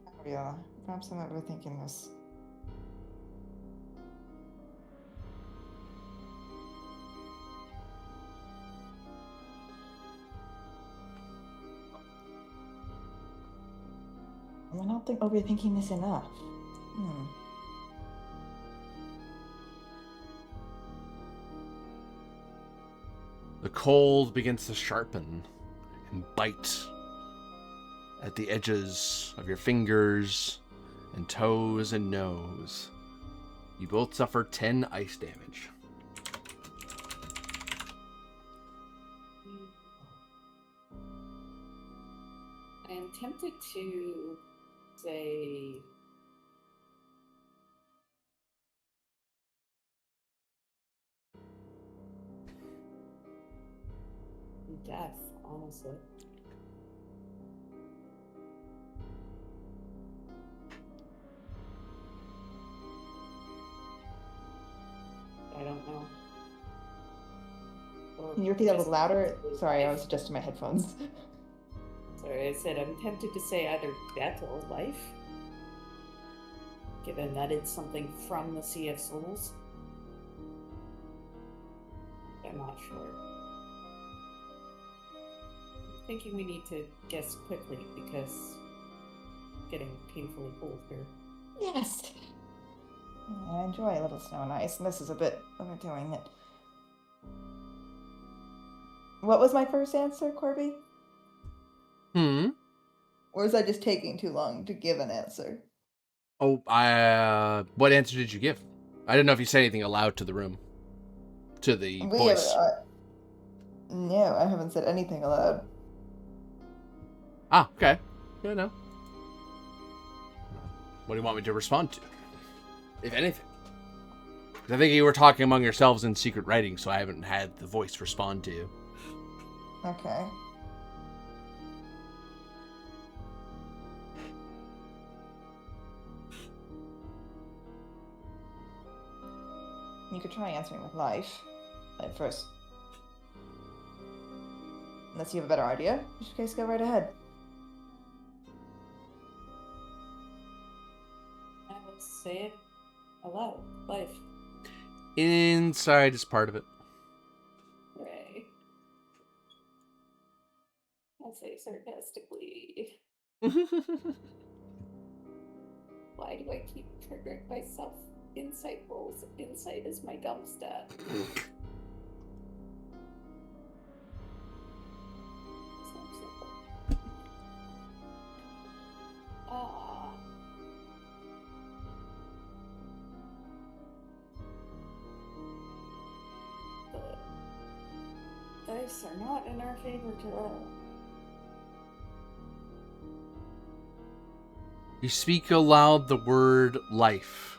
Speaker 3: Fabula. Perhaps I'm overthinking this. I don't think overthinking this enough.
Speaker 1: The cold begins to sharpen and bite at the edges of your fingers and toes and nose. You both suffer 10 ice damage.
Speaker 2: I am tempted to say death, honestly. I don't know.
Speaker 3: Can you repeat that a little
Speaker 2: just-
Speaker 3: louder? Sorry, I was adjusting my headphones.
Speaker 2: Sorry, I said I'm tempted to say either death or life, given that it's something from the Sea of Souls. I'm not sure. I'm thinking we need to guess quickly because it's getting painfully cold here.
Speaker 3: Yes! I enjoy a little snow and ice, and this is a bit overdoing it. What was my first answer, Corby? Or is that just taking too long to give an answer?
Speaker 1: Oh, what answer did you give? I didn't know if you said anything aloud to the room. To the
Speaker 3: We have,
Speaker 1: voice.
Speaker 3: no, I haven't said anything aloud.
Speaker 1: Ah, okay. Yeah, no. What do you want me to respond to? If anything. 'Cause I think you were talking among yourselves in secret writing, so I haven't had the voice respond to you.
Speaker 3: Okay. You could try answering with life. Like first. Unless you have a better idea. In which case, go right ahead.
Speaker 2: I will say it aloud. Life.
Speaker 1: Inside is part of it.
Speaker 2: Hooray. I say sarcastically. Why do I keep triggering myself? Insight rolls. Insight is my dump stat. So simple. The dice are not in our favor today.
Speaker 1: You speak aloud the word life.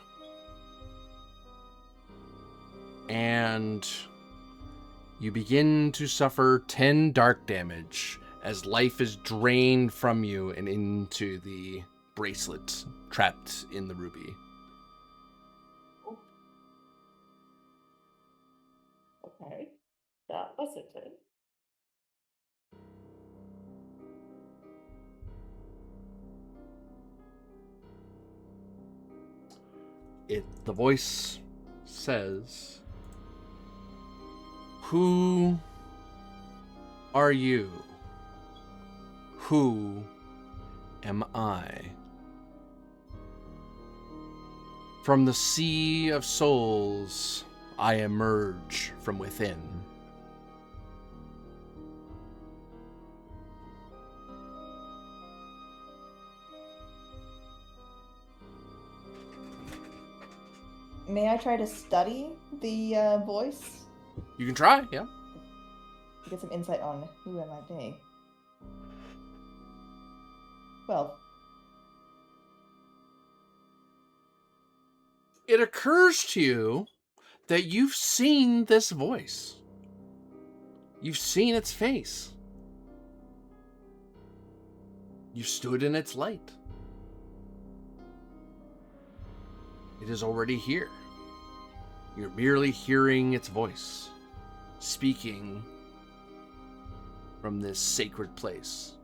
Speaker 1: And you begin to suffer 10 dark damage as life is drained from you and into the bracelet trapped in the ruby.
Speaker 2: Okay. That wasn't it.
Speaker 1: The voice says, "Who are you? Who am I? From the sea of souls, I emerge from within."
Speaker 3: May I try to study the voice?
Speaker 1: You can try, yeah.
Speaker 3: To get some insight on who I might be. Well,
Speaker 1: It occurs to you that you've seen this voice. You've seen its face. You've stood in its light. It is already here. You're merely hearing its voice, speaking from this sacred place.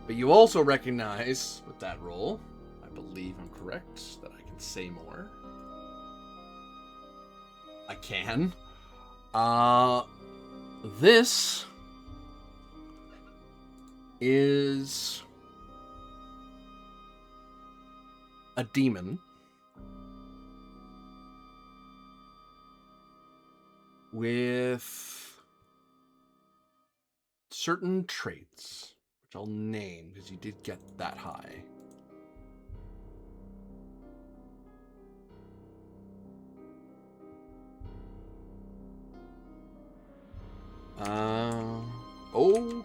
Speaker 1: But you also recognize, with that roll, I believe I'm correct, that I can say more. I can. This is a demon with certain traits, which I'll name because you did get that high.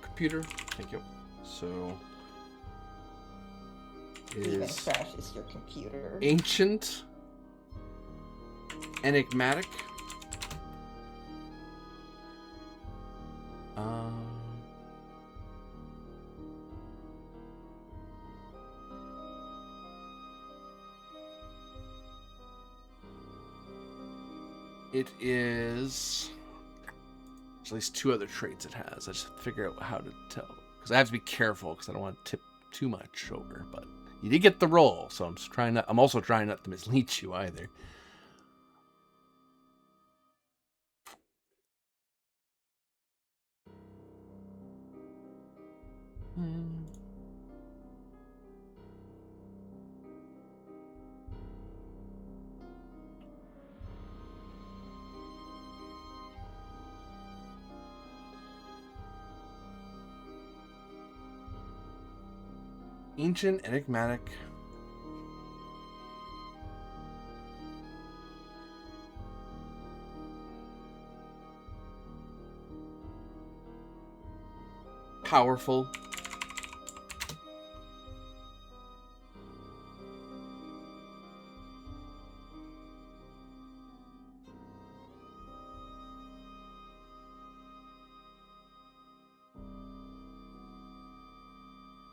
Speaker 1: Computer, thank you. So
Speaker 3: even
Speaker 1: is
Speaker 3: crashes your computer.
Speaker 1: ancient, enigmatic, it is. There's at least 2 other traits it has. I just have to figure out how to tell. Because I have to be careful because I don't want to tip too much over. But you did get the roll, so I'm also trying not to mislead you either. Ancient, enigmatic. Powerful.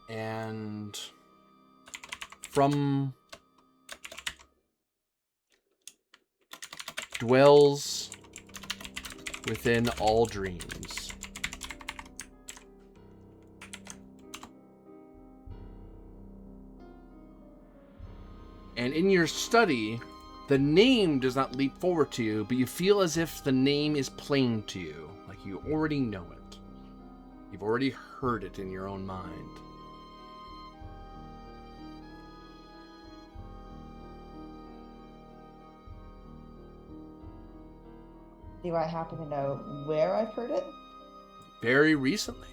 Speaker 1: And from dwells within all dreams. And in your study, the name does not leap forward to you, but you feel as if the name is plain to you, like you already know it. You've already heard it in your own mind.
Speaker 3: Do I happen to know where I've heard it?
Speaker 1: Very recently.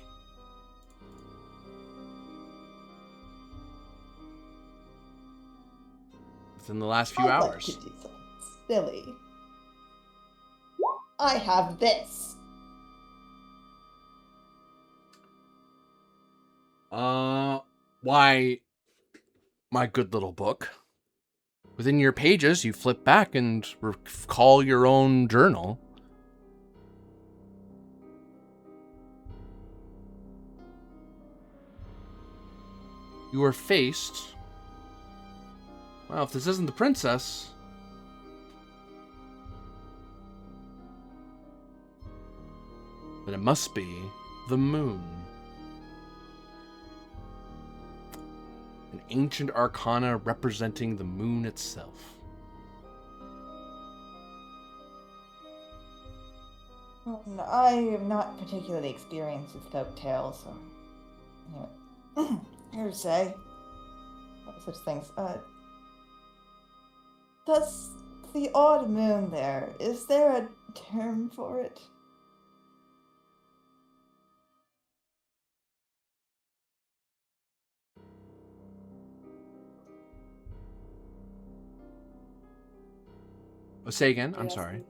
Speaker 1: Within the last few
Speaker 3: I'd
Speaker 1: hours.
Speaker 3: like to do something silly. I have this.
Speaker 1: Why, my good little book. Within your pages, you flip back and recall your own journal. You are faced. Well, if this isn't the princess, then it must be the moon. An ancient arcana representing the moon itself.
Speaker 3: I am not particularly experienced with folk tales or hearsay, such things. Does the odd moon there, is there a term for it?
Speaker 1: Oh, say again? I'm sorry.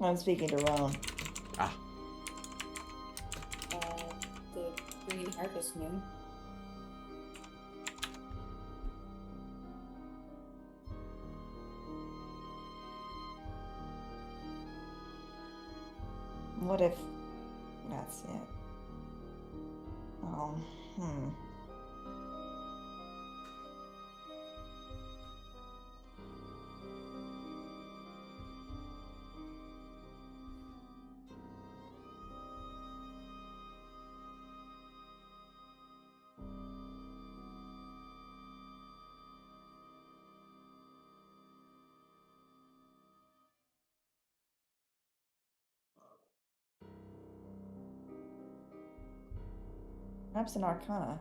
Speaker 3: I'm speaking to Ron.
Speaker 1: Ah.
Speaker 2: The green harvest moon.
Speaker 3: What if that's it? Oh, perhaps an arcana.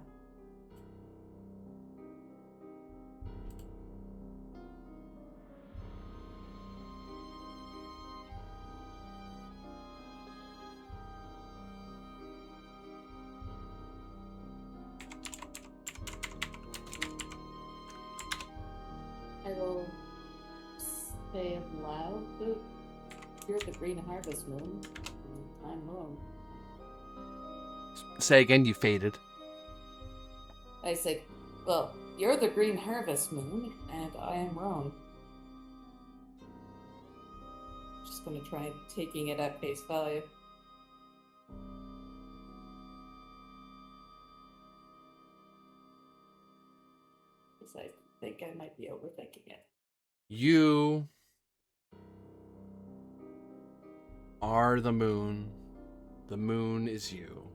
Speaker 2: I will say aloud that you're the green harvest moon. And I'm wrong.
Speaker 1: Say again, you faded.
Speaker 2: I say, well, you're the green harvest moon, and I am wrong. Just gonna try taking it at face value. Because I think I might be overthinking it.
Speaker 1: You are the moon. The moon is you.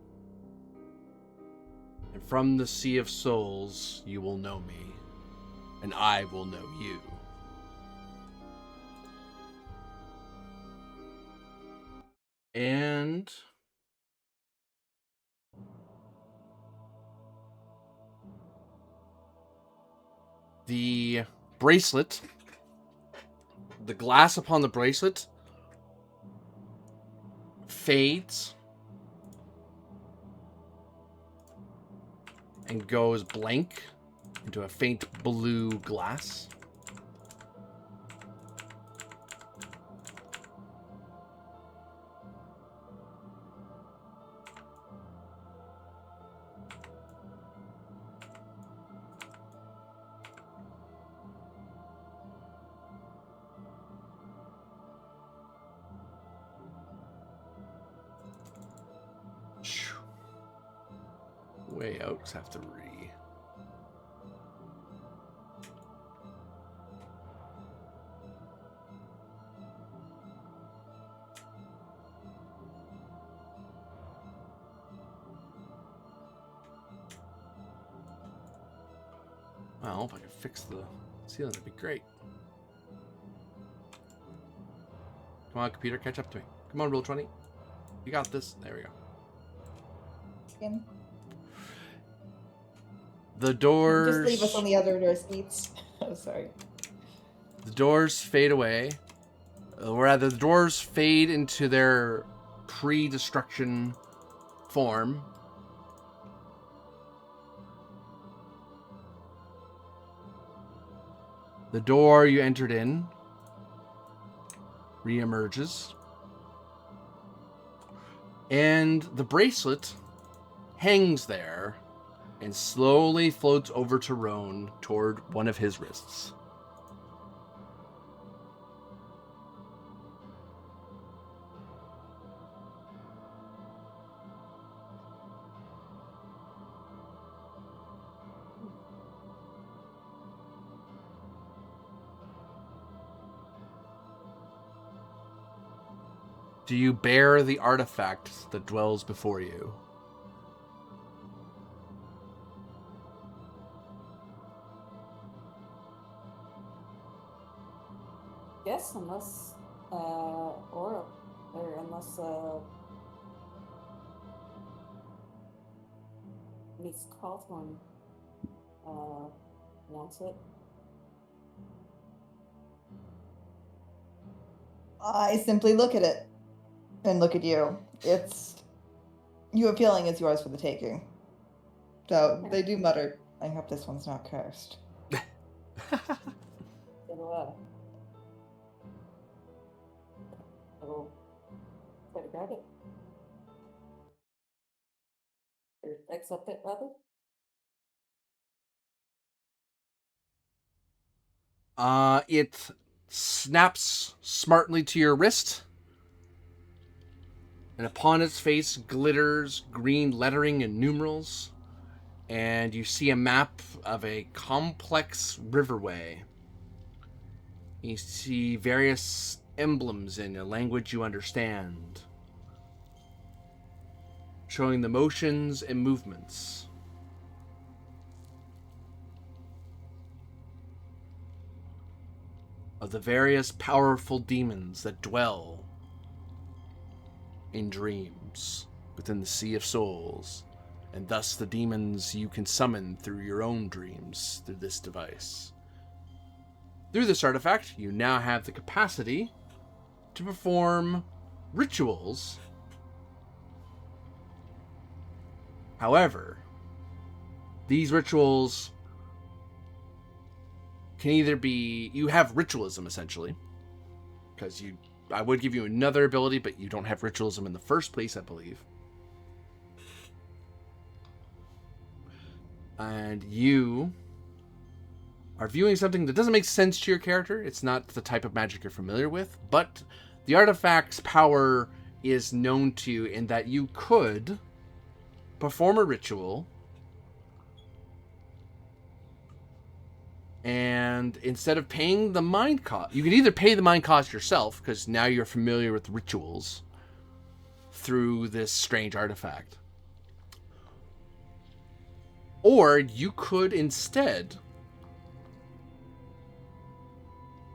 Speaker 1: And from the sea of souls, you will know me. And I will know you. And the bracelet, the glass upon the bracelet fades. and goes blank into a faint blue glass. Way out, 'cause I have to Well, if I could fix the ceiling, that'd be great. Come on, computer, catch up to me. Come on, roll 20. You got this. There we go.
Speaker 3: Again.
Speaker 1: The doors...
Speaker 3: Just leave us on the other door seats. Oh, sorry.
Speaker 1: The doors fade away. Or rather, the doors fade into their pre-destruction form. The door you entered in re-emerges. And the bracelet hangs there and slowly floats over to Roan toward one of his wrists. Do you bear the artifact that dwells before you?
Speaker 2: Yes, unless unless Miss Cawthorn wants it.
Speaker 3: I simply look at it and look at you. You appealing is yours for the taking. So they do mutter, I hope this one's not cursed.
Speaker 2: I'll try to grab it. Or accept it, rather.
Speaker 1: It snaps smartly to your wrist, and upon its face glitters green lettering and numerals, and you see a map of a complex riverway. You see various emblems in a language you understand, showing the motions and movements of the various powerful demons that dwell in dreams within the Sea of Souls, and thus the demons you can summon through your own dreams through this device. Through this artifact, you now have the capacity to perform rituals. However, these rituals can either be... You have ritualism, essentially. Because I would give you another ability, but you don't have ritualism in the first place, I believe. And you are viewing something that doesn't make sense to your character. It's not the type of magic you're familiar with, but the artifact's power is known to you in that you could perform a ritual, and instead of paying the mind cost, you can either pay the mind cost yourself, because now you're familiar with rituals through this strange artifact. Or you could instead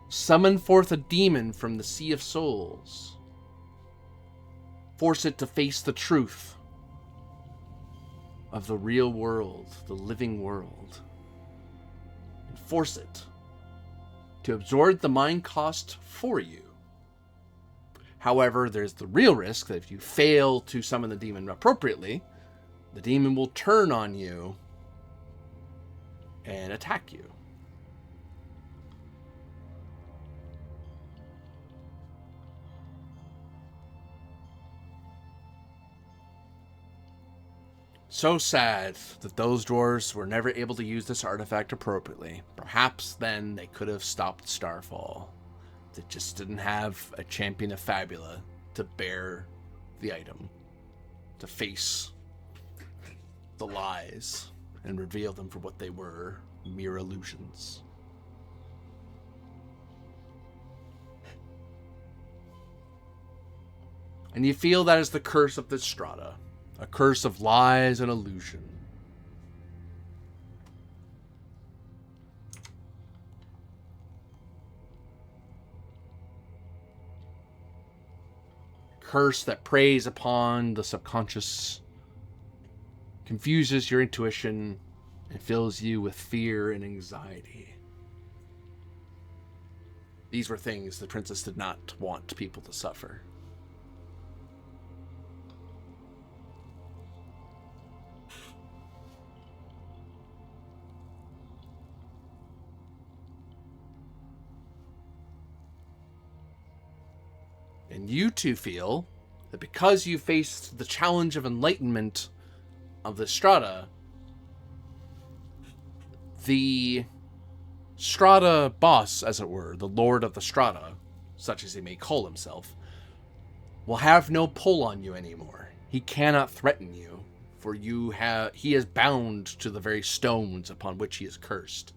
Speaker 1: summon forth a demon from the Sea of Souls. Force it to face the truth of the real world, the living world. And force it to absorb the mind cost for you. However, there's the real risk that if you fail to summon the demon appropriately, the demon will turn on you and attack you. So sad that those dwarves were never able to use this artifact appropriately. Perhaps then they could have stopped Starfall. They just didn't have a champion of Fabula to bear the item, to face the lies and reveal them for what they were, mere illusions. And you feel that is the curse of the strata, a curse of lies and illusion. Curse that preys upon the subconscious, confuses your intuition, and fills you with fear and anxiety. These were things the princess did not want people to suffer. And you two feel that because you faced the challenge of enlightenment of the strata, the strata boss, as it were, the lord of the strata, such as he may call himself, will have no pull on you anymore. He cannot threaten you, for he is bound to the very stones upon which he is cursed.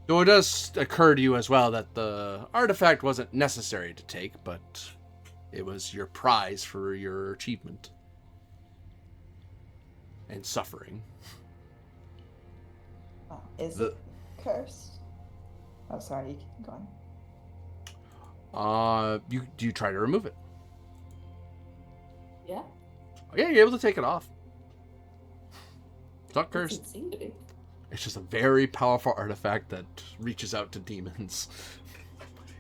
Speaker 1: Though it does occur to you as well that the artifact wasn't necessary to take, but it was your prize for your achievement and suffering.
Speaker 3: Oh, is it cursed? Oh, sorry, you keep going.
Speaker 1: Do you try to remove it?
Speaker 2: Yeah.
Speaker 1: Oh, yeah, you're able to take it off. It's not
Speaker 2: Doesn't
Speaker 1: cursed.
Speaker 2: seem to be.
Speaker 1: It's just a very powerful artifact that reaches out to demons.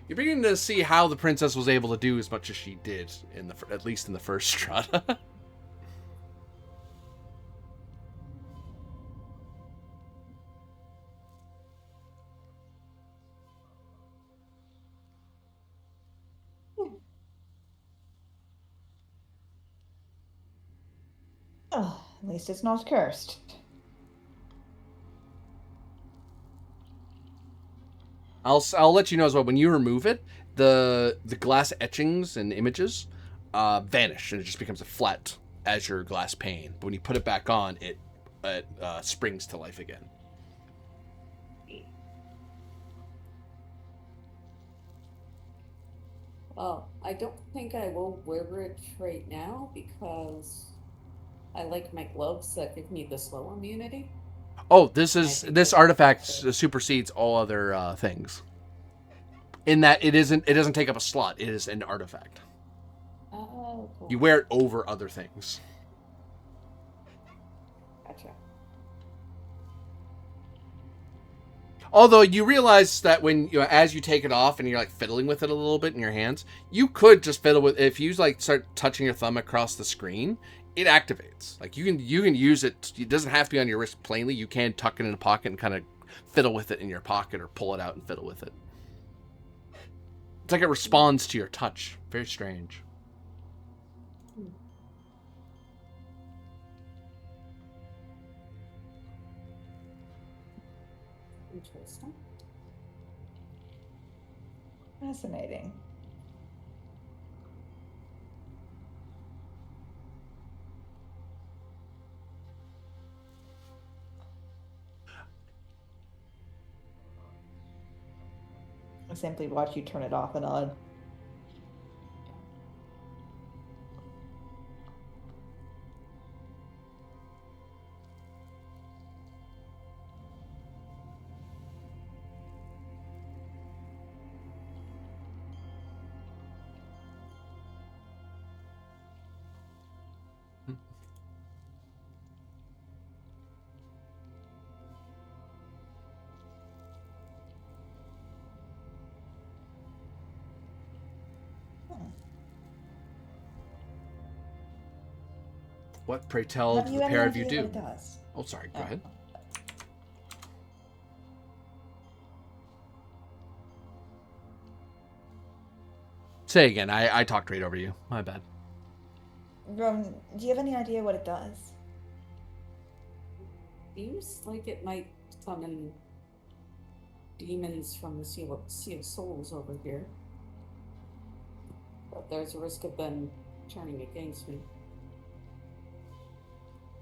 Speaker 1: You're beginning to see how the princess was able to do as much as she did, at least in the first strata.
Speaker 3: Oh, at least it's not cursed.
Speaker 1: I'll let you know as well, when you remove it, the glass etchings and images vanish, and it just becomes a flat azure glass pane. But when you put it back on, it springs to life again.
Speaker 2: Well, I don't think I will wear it right now because I like my gloves that give me the slow immunity.
Speaker 1: Oh, this artifact supersedes all other things. In that it doesn't take up a slot. It is an artifact.
Speaker 2: Oh, cool.
Speaker 1: You wear it over other things.
Speaker 2: Gotcha.
Speaker 1: Although you realize that when as you take it off and you're like fiddling with it a little bit in your hands, you could just fiddle with if you like start touching your thumb across the screen, it activates. Like you can use it. It doesn't have to be on your wrist plainly. You can tuck it in a pocket and kind of fiddle with it in your pocket or pull it out and fiddle with it. It's like it responds to your touch. Very strange.
Speaker 2: Interesting.
Speaker 3: Fascinating. I simply watch you turn it off and on.
Speaker 1: What, pray tell,
Speaker 3: Have
Speaker 1: do
Speaker 3: you
Speaker 1: the
Speaker 3: any
Speaker 1: pair of you
Speaker 3: idea
Speaker 1: do?
Speaker 3: what it does?
Speaker 1: Oh, sorry, go
Speaker 3: Oh.
Speaker 1: ahead. Say again, I talked right over you. My bad.
Speaker 3: Do you have any idea what it does?
Speaker 2: Seems like it might summon demons from the sea of Souls over here. But there's a risk of them turning against me.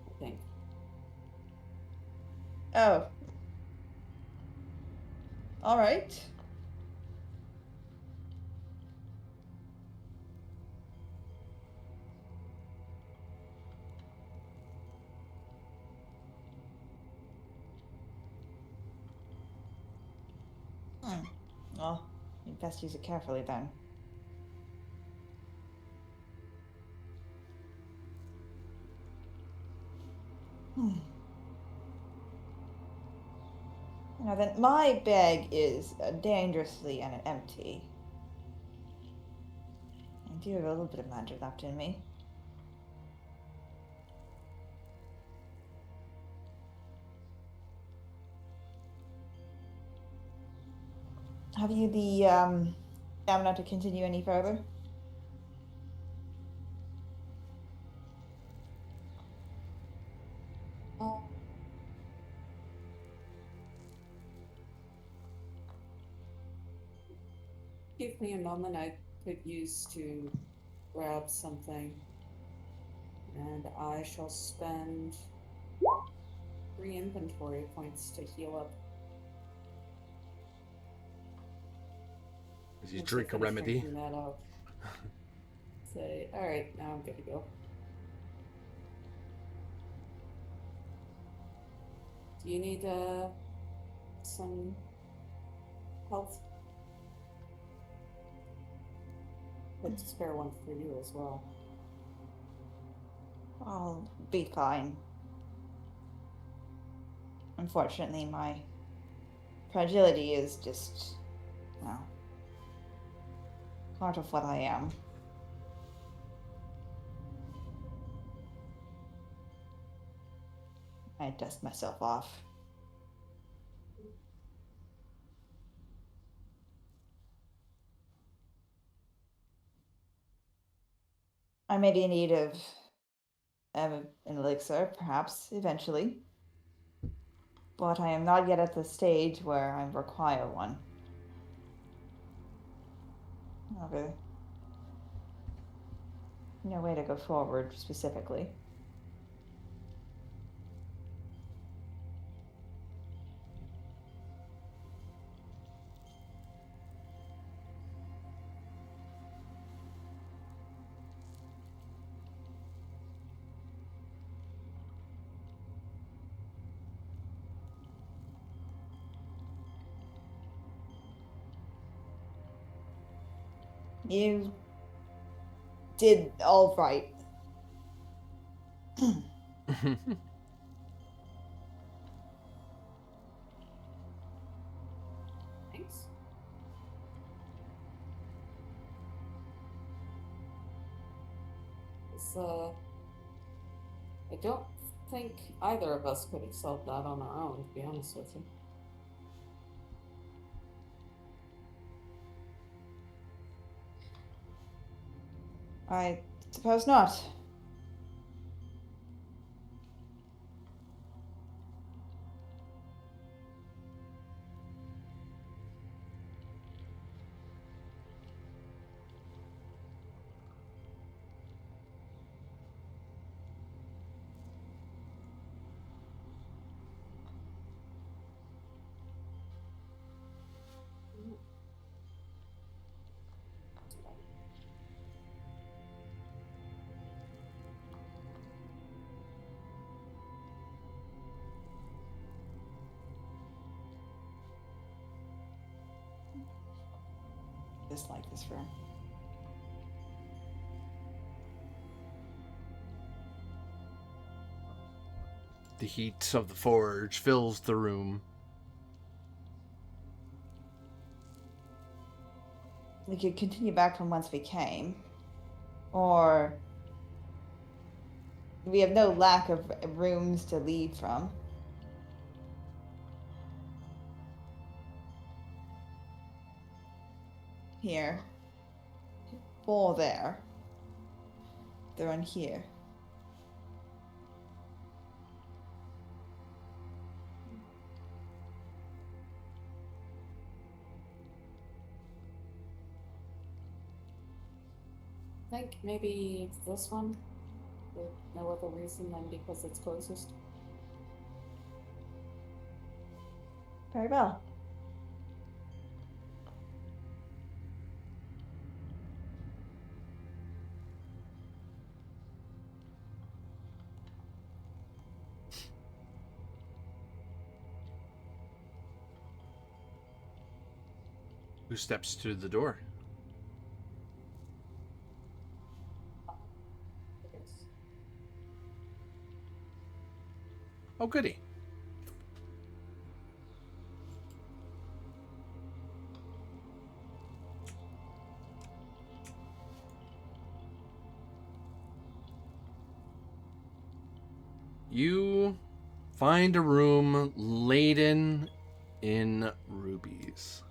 Speaker 2: I think.
Speaker 3: Oh. Alright. Well, you'd best use it carefully then. Now then, my bag is dangerously empty. I do have a little bit of magic left in me. Have you the stamina to continue any further?
Speaker 2: Give me a moment. I could use to grab something. And I shall spend 3 inventory points to heal up.
Speaker 1: As you
Speaker 2: Once I
Speaker 1: drink a
Speaker 2: finish
Speaker 1: remedy.
Speaker 2: drinking that up. Say, alright, now I'm good to go. Do you need some health? Put a spare one for you as well.
Speaker 3: I'll be fine. Unfortunately, my fragility is just, well, part of what I am. I dust myself off. I may be in need of an elixir, perhaps, eventually. But I am not yet at the stage where I require one. Okay. No way to go forward, specifically. You did all right.
Speaker 2: Thanks. It's, I don't think either of us could have solved that on our own, to be honest with you.
Speaker 3: I suppose not. Dislike this room.
Speaker 1: The heat of the forge fills the room.
Speaker 3: We could continue back from whence we came, or We have no lack of rooms to leave from. Here. 4 there. They're on here.
Speaker 2: I think maybe this one. For no other reason than because it's closest.
Speaker 3: Very well.
Speaker 1: Who steps to the door?
Speaker 2: Yes.
Speaker 1: Oh, goody. You find a room laden in rubies.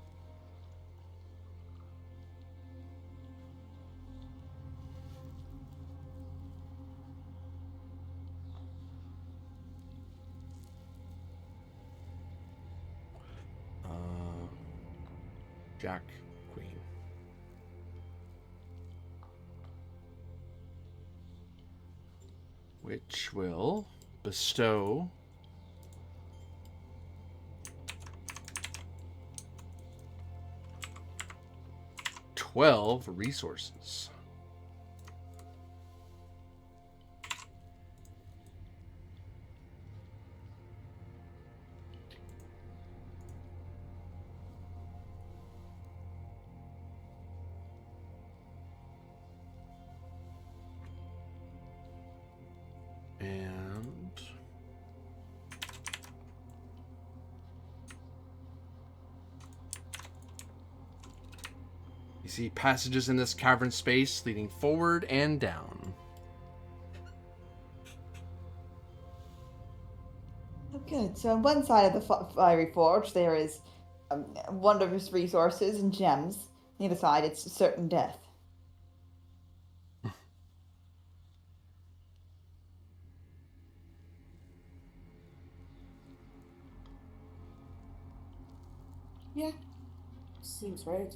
Speaker 1: Jack, Queen. Which will bestow 12 resources. And you see passages in this cavern space leading forward and down.
Speaker 3: Oh, good. So on one side of the fiery forge, there is wondrous resources and gems. On the other side, it's certain death.
Speaker 2: Yeah. Seems right.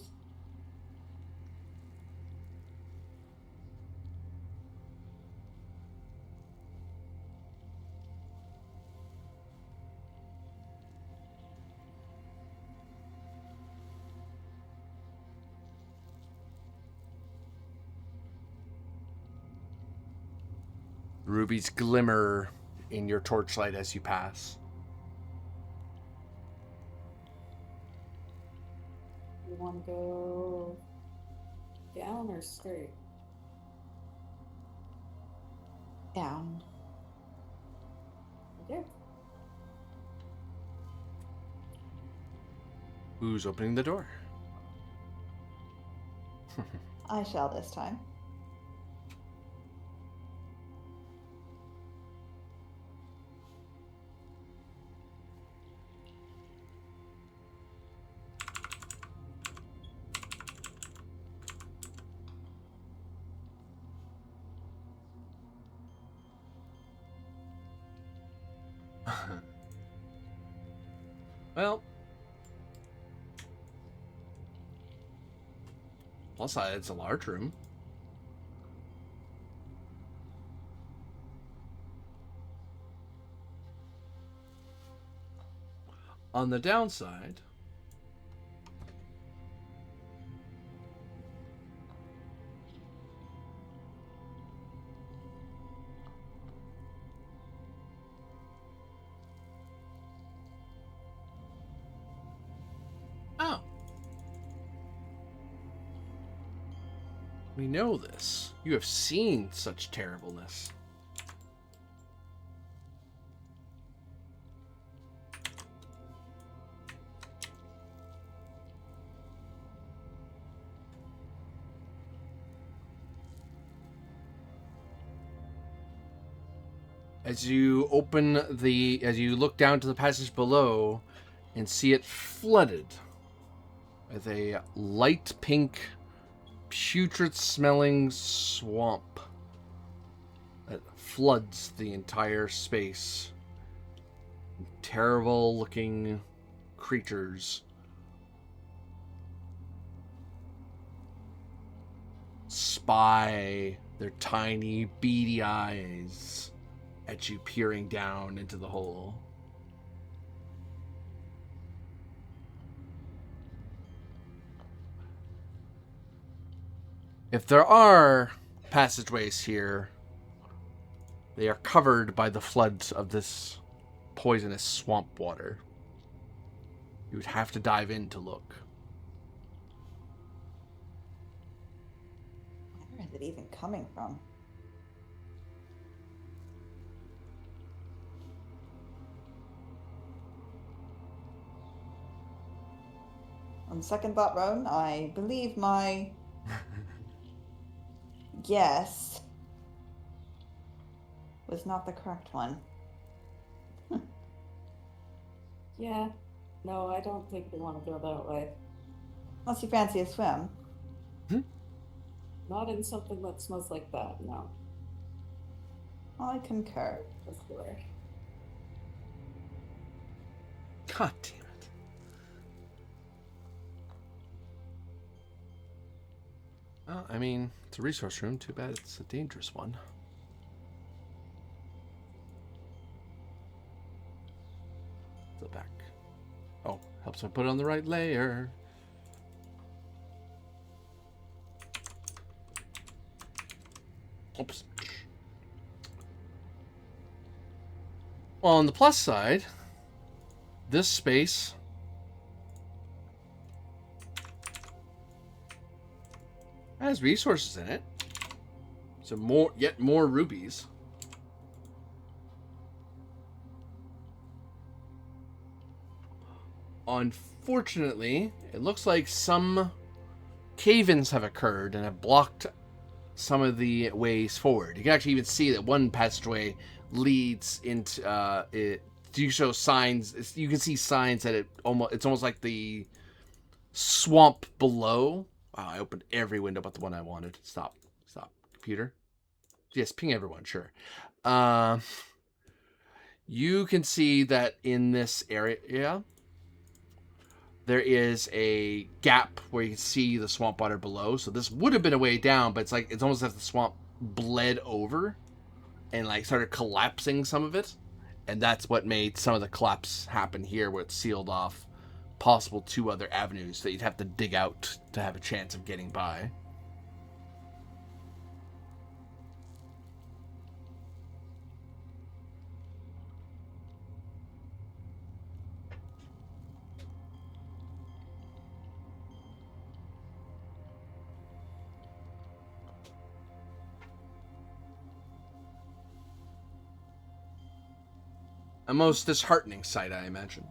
Speaker 1: Rubies glimmer in your torchlight as you pass.
Speaker 2: You want to go down or straight?
Speaker 3: Down.
Speaker 2: Okay.
Speaker 1: Who's opening the door?
Speaker 3: I shall this time.
Speaker 1: Well, plus side, it's a large room. On the downside, oh, we know this. You have seen such terribleness. As you look down to the passage below and see it flooded with a light pink, putrid smelling swamp that floods the entire space. Terrible looking creatures spy their tiny, beady eyes at you, peering down into the hole. If there are passageways here, they are covered by the floods of this poisonous swamp water. You would have to dive in to look.
Speaker 3: Where is it even coming from? On second thought, Roan, I believe my guess was not the correct one.
Speaker 2: Yeah. No, I don't think we want to go that way.
Speaker 3: Unless you fancy a swim.
Speaker 2: Not in something that smells like that, no.
Speaker 3: I concur.
Speaker 2: For sure.
Speaker 1: God damn it. Well, I mean, it's a resource room. Too bad it's a dangerous one. The back. Oh, helps me put it on the right layer. Oops. Well, on the plus side, this space has resources in it. So yet more rubies. Unfortunately, it looks like some cave-ins have occurred and have blocked some of the ways forward. You can actually even see that one passageway leads into it. You show signs. You can see signs that it's almost like the swamp below. Wow, I opened every window but the one I wanted. Stop, computer. Yes, ping everyone. Sure. You can see that in this area, there is a gap where you can see the swamp water below. So this would have been a way down, but it's almost as if the swamp bled over and like started collapsing some of it. And that's what made some of the collapse happen here, where it sealed off possible 2 other avenues that you'd have to dig out to have a chance of getting by. A most disheartening sight, I imagine.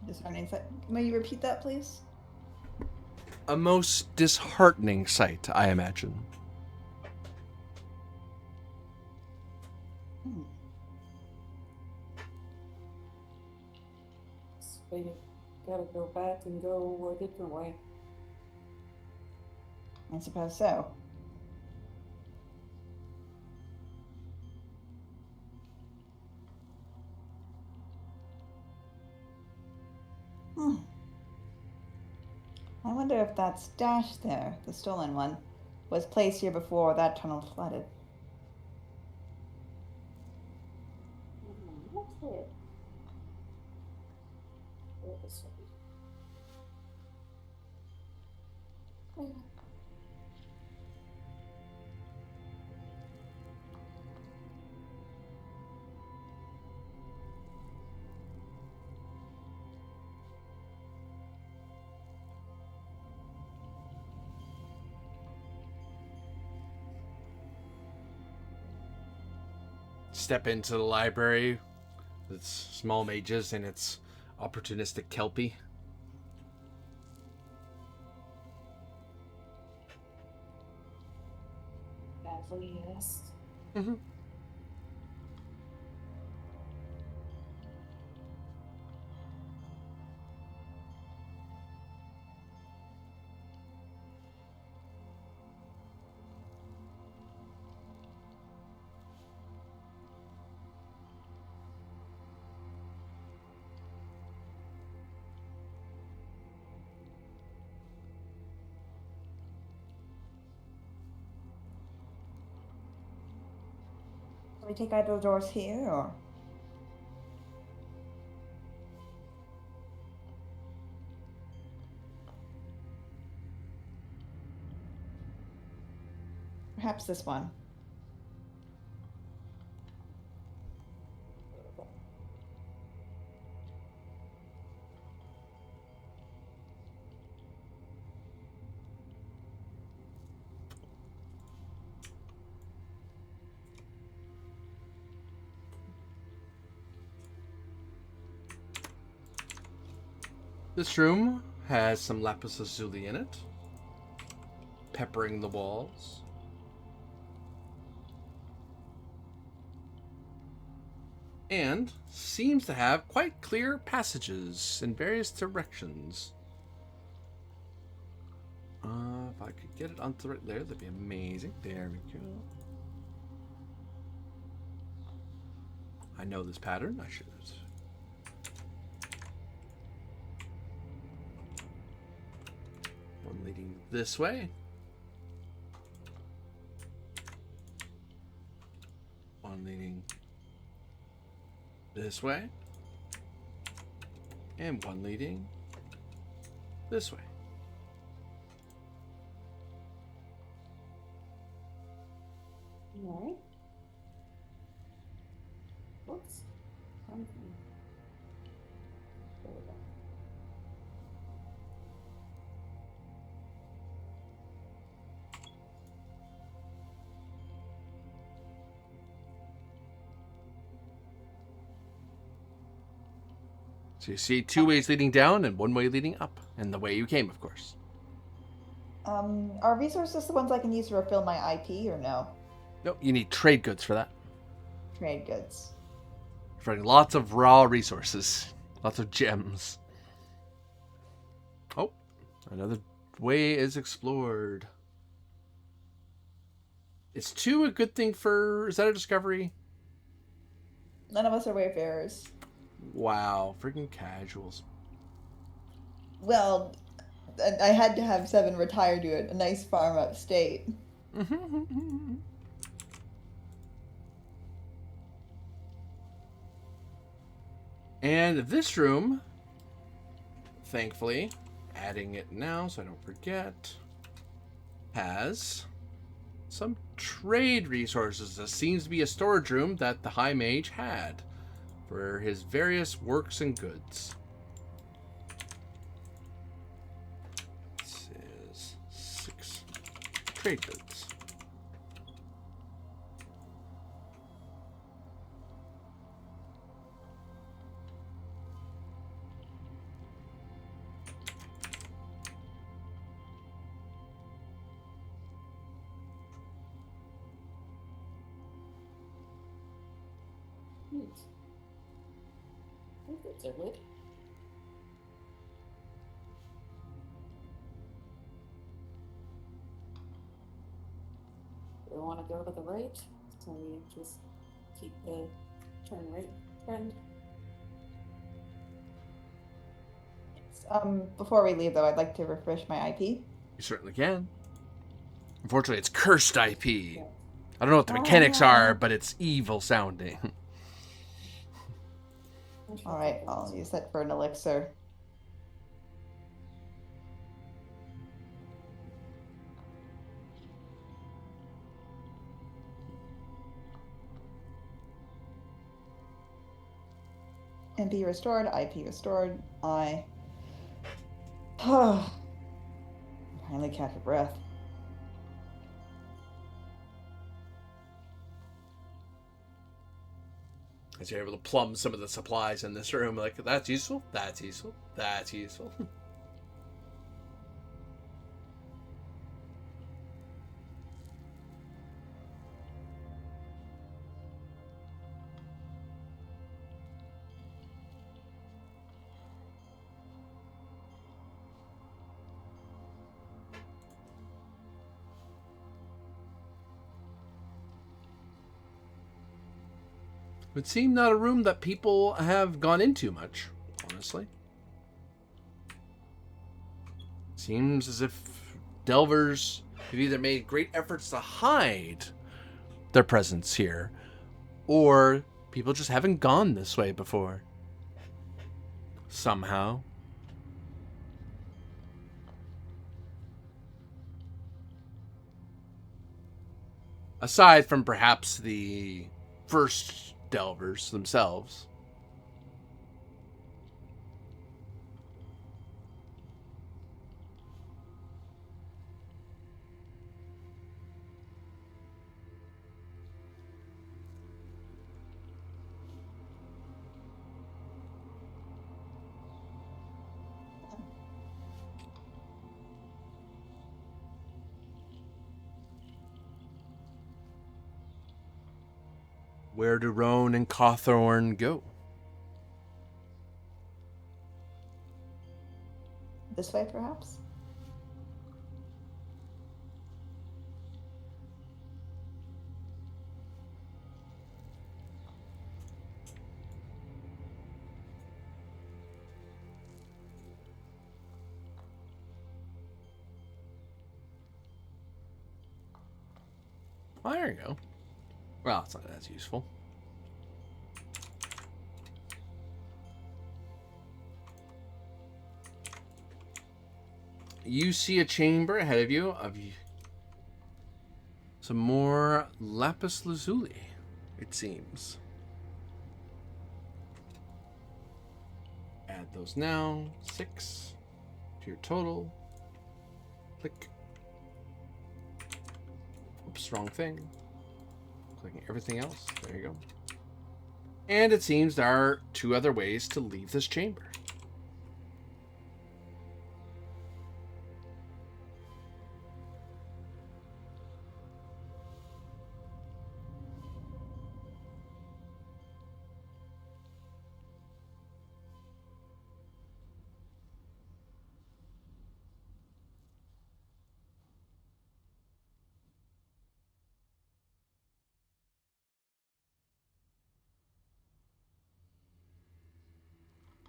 Speaker 3: Disheartening sight. May you repeat that, please?
Speaker 1: A most disheartening sight, I imagine.
Speaker 2: So you gotta go back and go a different way.
Speaker 3: I suppose so. I wonder if that stash there, the stolen one, was placed here before that tunnel flooded.
Speaker 2: Okay. Go this way.
Speaker 1: Step into the library. It's small mages and its opportunistic kelpie.
Speaker 2: Badly, yes.
Speaker 1: Mm-hmm.
Speaker 3: we take either doors here, or? Perhaps this one.
Speaker 1: This room has some lapis lazuli in it, peppering the walls. And seems to have quite clear passages in various directions. If I could get it onto right there, that'd be amazing. There we go. I know this pattern. I should. One leading this way. One leading this way. And one leading this way.
Speaker 2: Alright. Whoops. There we go.
Speaker 1: So you see two ways leading down and one way leading up. And the way you came, of course.
Speaker 3: Are resources the ones I can use to refill my IP, or no?
Speaker 1: Nope, you need trade goods for that.
Speaker 3: Trade goods.
Speaker 1: For lots of raw resources. Lots of gems. Oh, another way is explored. Is 2 a good thing for... Is that a discovery?
Speaker 3: None of us are wayfarers.
Speaker 1: Wow, freaking casuals.
Speaker 3: Well, I had to have 7 retire to a nice farm upstate.
Speaker 1: And this room, thankfully, adding it now so I don't forget, has some trade resources. This seems to be a storage room that the High Mage had for his various works and goods. This is 6 trade goods.
Speaker 2: Neat. I think that's a good. We want to go to the right, so we just keep the turn right trend.
Speaker 3: Before we leave, though, I'd like to refresh my IP.
Speaker 1: You certainly can. Unfortunately, it's cursed IP.
Speaker 2: Yeah.
Speaker 1: I don't know what the mechanics are, but it's evil sounding.
Speaker 3: Alright, I'll use that for an elixir. MP restored, IP restored, I... finally catch a breath.
Speaker 1: As you're able to plumb some of the supplies in this room, like, that's useful, that's useful, that's useful. Would seem not a room that people have gone into much, honestly. Seems as if delvers have either made great efforts to hide their presence here, Or people just haven't gone this way before. Somehow. Aside from perhaps the first delvers themselves. Where do Roan and Cawthorn go?
Speaker 3: This way, perhaps?
Speaker 1: Oh, there you go. Well, it's not as useful. You see a chamber ahead of you some more lapis lazuli, it seems. Add those now. 6 to your total. Click. Oops, wrong thing. Clicking everything else. There you go. And it seems there are 2 other ways to leave this chamber.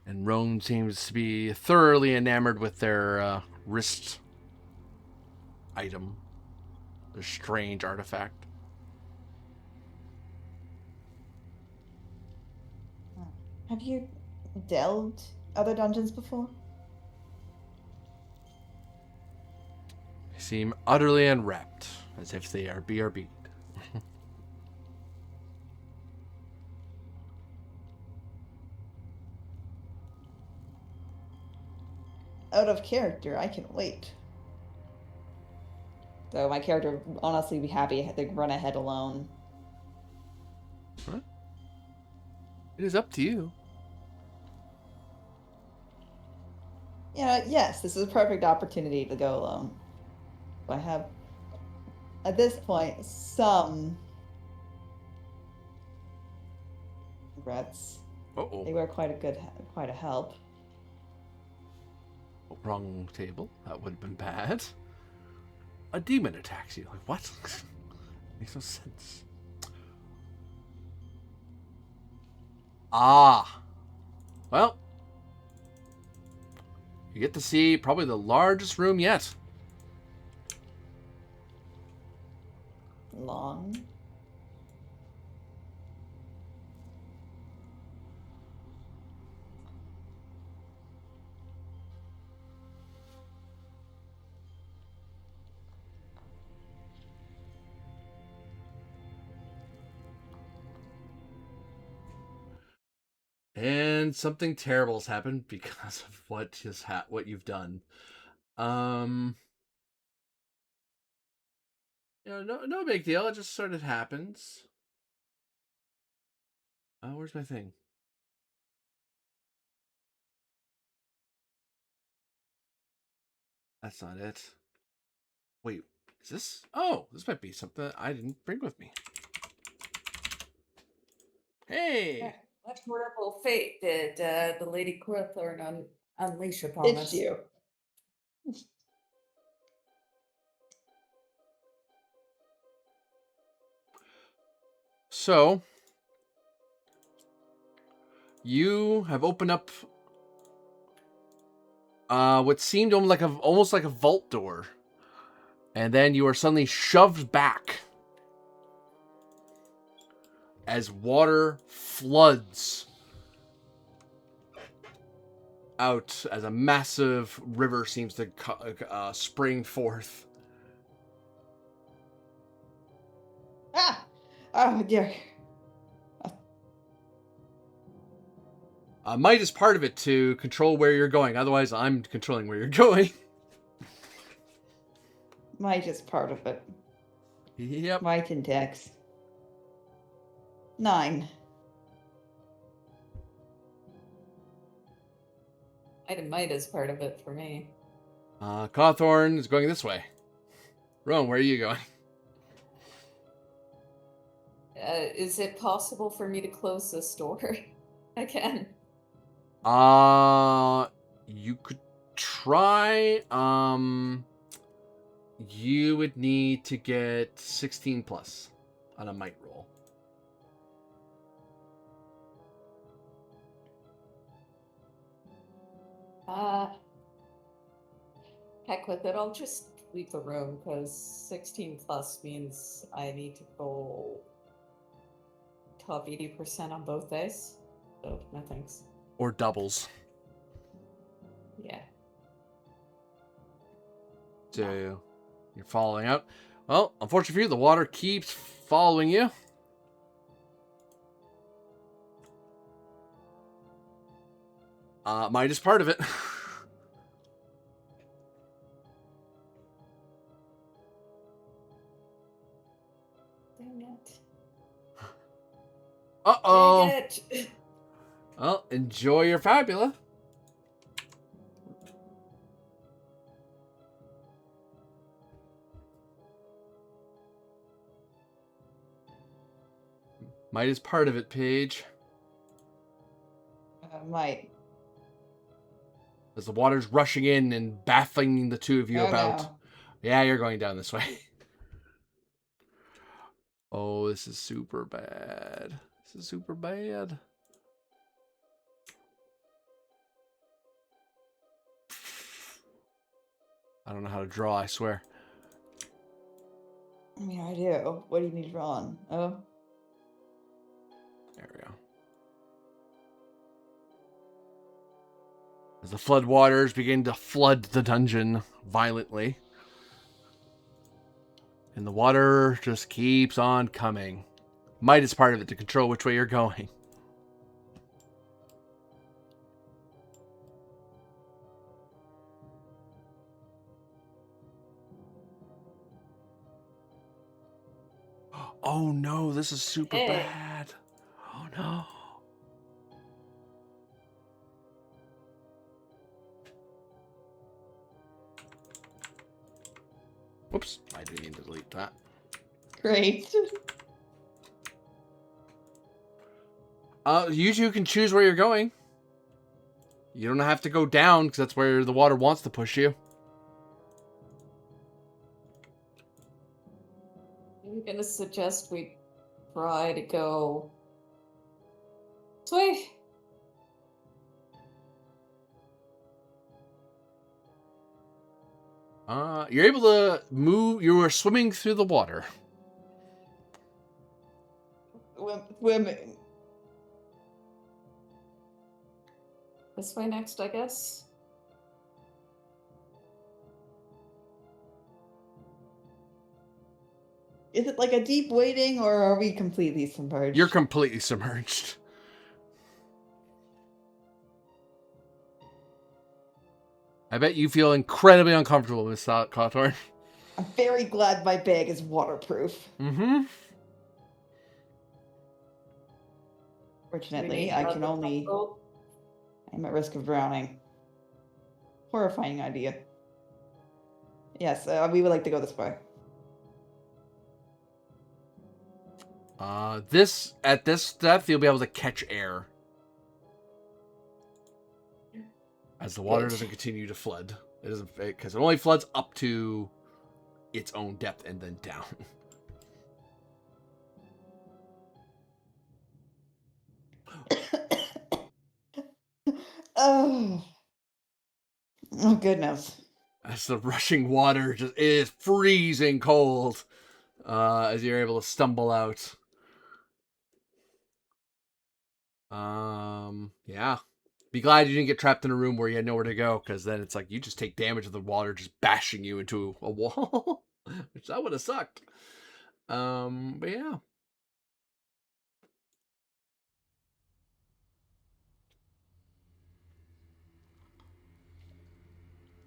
Speaker 1: And Roan seems to be thoroughly enamored with their wrist item. Their strange artifact.
Speaker 3: Have you delved other dungeons before?
Speaker 1: They seem utterly enwrapped, as if they are BRB'd.
Speaker 3: Out of character, I can wait. So my character would honestly be happy to run ahead alone.
Speaker 1: Huh? It is up to you.
Speaker 3: Yeah, yes, this is a perfect opportunity to go alone. I have, at this point, some regrets.
Speaker 1: Uh-oh.
Speaker 3: They were quite a help.
Speaker 1: Wrong table. That would have been bad. A demon attacks you. Like, what? Makes no sense. Ah. Well. You get to see probably the largest room yet.
Speaker 3: Long.
Speaker 1: And something terrible has happened because of what you've done. No big deal. It just sort of happens. Where's my thing? That's not it. Wait, is this? Oh, this might be something I didn't bring with me. Hey!
Speaker 2: What horrible fate did the Lady Cawthorn unleash upon us?
Speaker 3: It's you.
Speaker 1: So, you have opened up what seemed almost like a vault door. And then you are suddenly shoved back as water floods out as a massive river seems to spring forth.
Speaker 3: Ah! Oh, dear.
Speaker 1: Might is part of it to control where you're going. Otherwise, I'm controlling where you're going.
Speaker 3: Might is part of it.
Speaker 1: Yep.
Speaker 3: Might and Dex. 9.
Speaker 2: Might is part of it for me.
Speaker 1: Cawthorn is going this way. Rowan, where are you going?
Speaker 2: Is it possible for me to close this door again?
Speaker 1: You could try. You would need to get 16 plus on a might roll.
Speaker 2: Heck with it. I'll just leave the room because 16 plus means I need to go top 80% on both days. So no thanks.
Speaker 1: Or doubles.
Speaker 2: Yeah.
Speaker 1: So you're following out. Well, unfortunately for you, the water keeps following you. Might is part of it.
Speaker 2: Dang it.
Speaker 1: Uh-oh.
Speaker 2: Dang it.
Speaker 1: Well, enjoy your Fabula. Might is part of it, Paige.
Speaker 3: Might.
Speaker 1: As the water's rushing in and baffling the two of you
Speaker 3: Oh,
Speaker 1: about.
Speaker 3: no.
Speaker 1: Yeah, you're going down this way. Oh, this is super bad. This is super bad. I don't know how to draw, I swear.
Speaker 3: I mean, I do. What do you need drawn? Oh.
Speaker 1: There we go. As the flood waters begin to flood the dungeon violently. And the water just keeps on coming. Might is part of it to control which way you're going. Oh no, this is super bad. Oh no. Whoops, I didn't mean to delete that.
Speaker 3: Great.
Speaker 1: You two can choose where you're going. You don't have to go down, because that's where the water wants to push you.
Speaker 2: I'm gonna suggest we try to go this way.
Speaker 1: You're able to move. You are swimming through the water.
Speaker 3: Swimming.
Speaker 2: This way next, I guess.
Speaker 3: Is it like a deep wading, or are we completely submerged?
Speaker 1: You're completely submerged. I bet you feel incredibly uncomfortable with Cawthorn.
Speaker 3: I'm very glad my bag is waterproof.
Speaker 1: Mm-hmm.
Speaker 3: Fortunately, I can only... I'm at risk of drowning. Horrifying idea. Yes, we would like to go this way.
Speaker 1: At this depth, you'll be able to catch air. As the water doesn't continue to flood. It doesn't, because it only floods up to its own depth and then down.
Speaker 3: Oh goodness.
Speaker 1: As the rushing water just is freezing cold. As you're able to stumble out. Yeah. Be glad you didn't get trapped in a room where you had nowhere to go, because then it's like you just take damage of the water just bashing you into a wall, which that would have sucked. But yeah.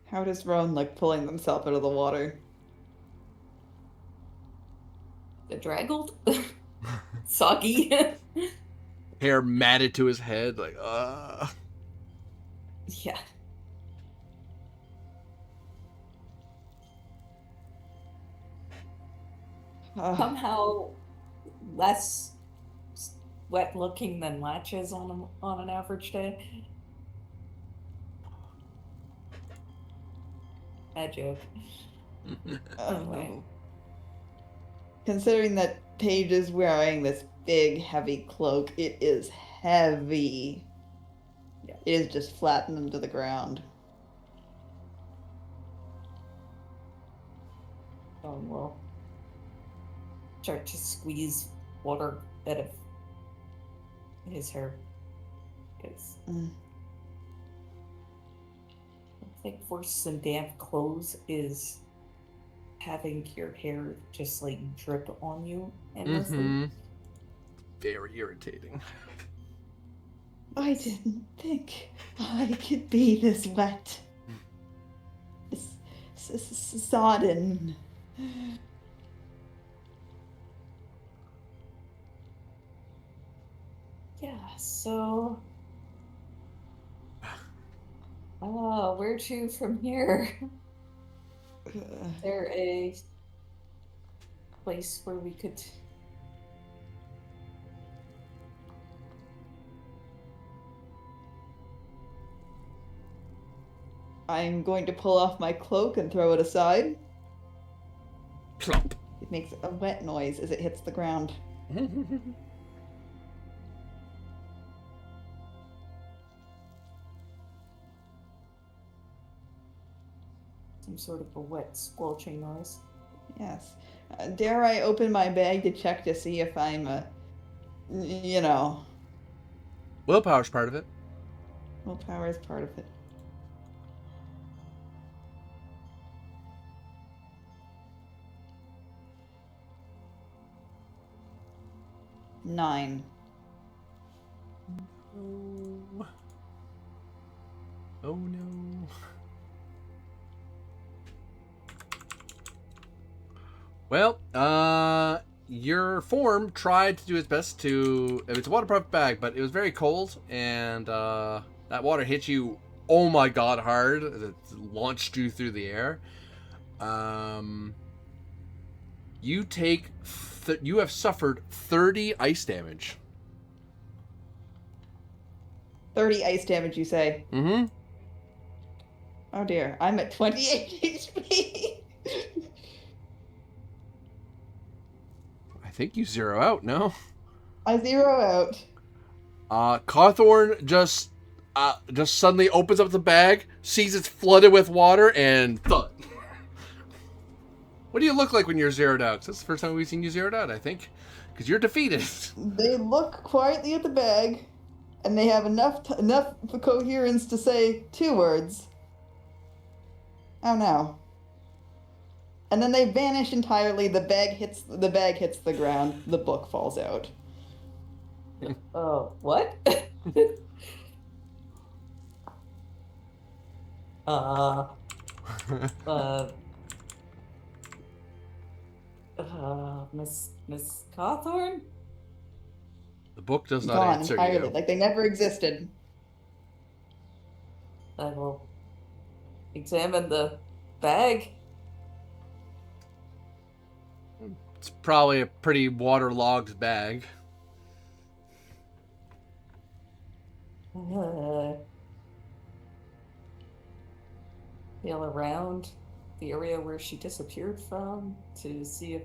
Speaker 3: How does Roan like pulling themselves out of the water?
Speaker 2: The draggled? Soggy?
Speaker 1: Hair matted to his head, like,
Speaker 2: Yeah. Somehow less wet looking than latches on an average day. Bad joke. Anyway.
Speaker 3: no. Considering that Paige is wearing this big, heavy cloak, it is heavy.
Speaker 2: Yeah.
Speaker 3: It is just flattened into the ground.
Speaker 2: We'll start to squeeze water out of his hair. Because I think for some damp clothes is having your hair just like drip on you endlessly.
Speaker 1: Very irritating.
Speaker 3: I didn't think I could be this wet. Sodden.
Speaker 2: Yeah, so where to from here? Is there a place where we could
Speaker 3: I'm going to pull off my cloak and throw it aside.
Speaker 1: Plump.
Speaker 3: It makes a wet noise as it hits the ground.
Speaker 2: some sort of a wet squelching noise?
Speaker 3: Yes. Dare I open my bag to check to see if I'm,
Speaker 1: Willpower's part of it.
Speaker 3: willpower is part of it. Nine.
Speaker 1: Oh. Oh no. Well, your form tried to do its best to. It's a waterproof bag, but it was very cold, and that water hit you. Oh my god, hard! It launched you through the air. You take. You have suffered 30 ice damage.
Speaker 3: 30 ice damage, you say?
Speaker 1: Mm-hmm.
Speaker 3: Oh dear, I'm at 28 HP.
Speaker 1: I think you zero out. No.
Speaker 3: I zero out.
Speaker 1: Cawthorn just suddenly opens up the bag, sees it's flooded with water, and thud. What do you look like when you're zeroed out? That's the first time we've seen you zeroed out, I think, because you're defeated.
Speaker 3: They look quietly at the bag, and they have enough coherence to say 2 words. Oh no. And then they vanish entirely. The bag hits the ground. The book falls out.
Speaker 2: Oh, what? Miss Cawthorn?
Speaker 1: The book does not
Speaker 3: Gone
Speaker 1: answer
Speaker 3: entirely,
Speaker 1: you.
Speaker 3: like they never existed.
Speaker 2: I will examine the bag.
Speaker 1: It's probably a pretty waterlogged bag.
Speaker 2: Feel around the area where she disappeared from to see if,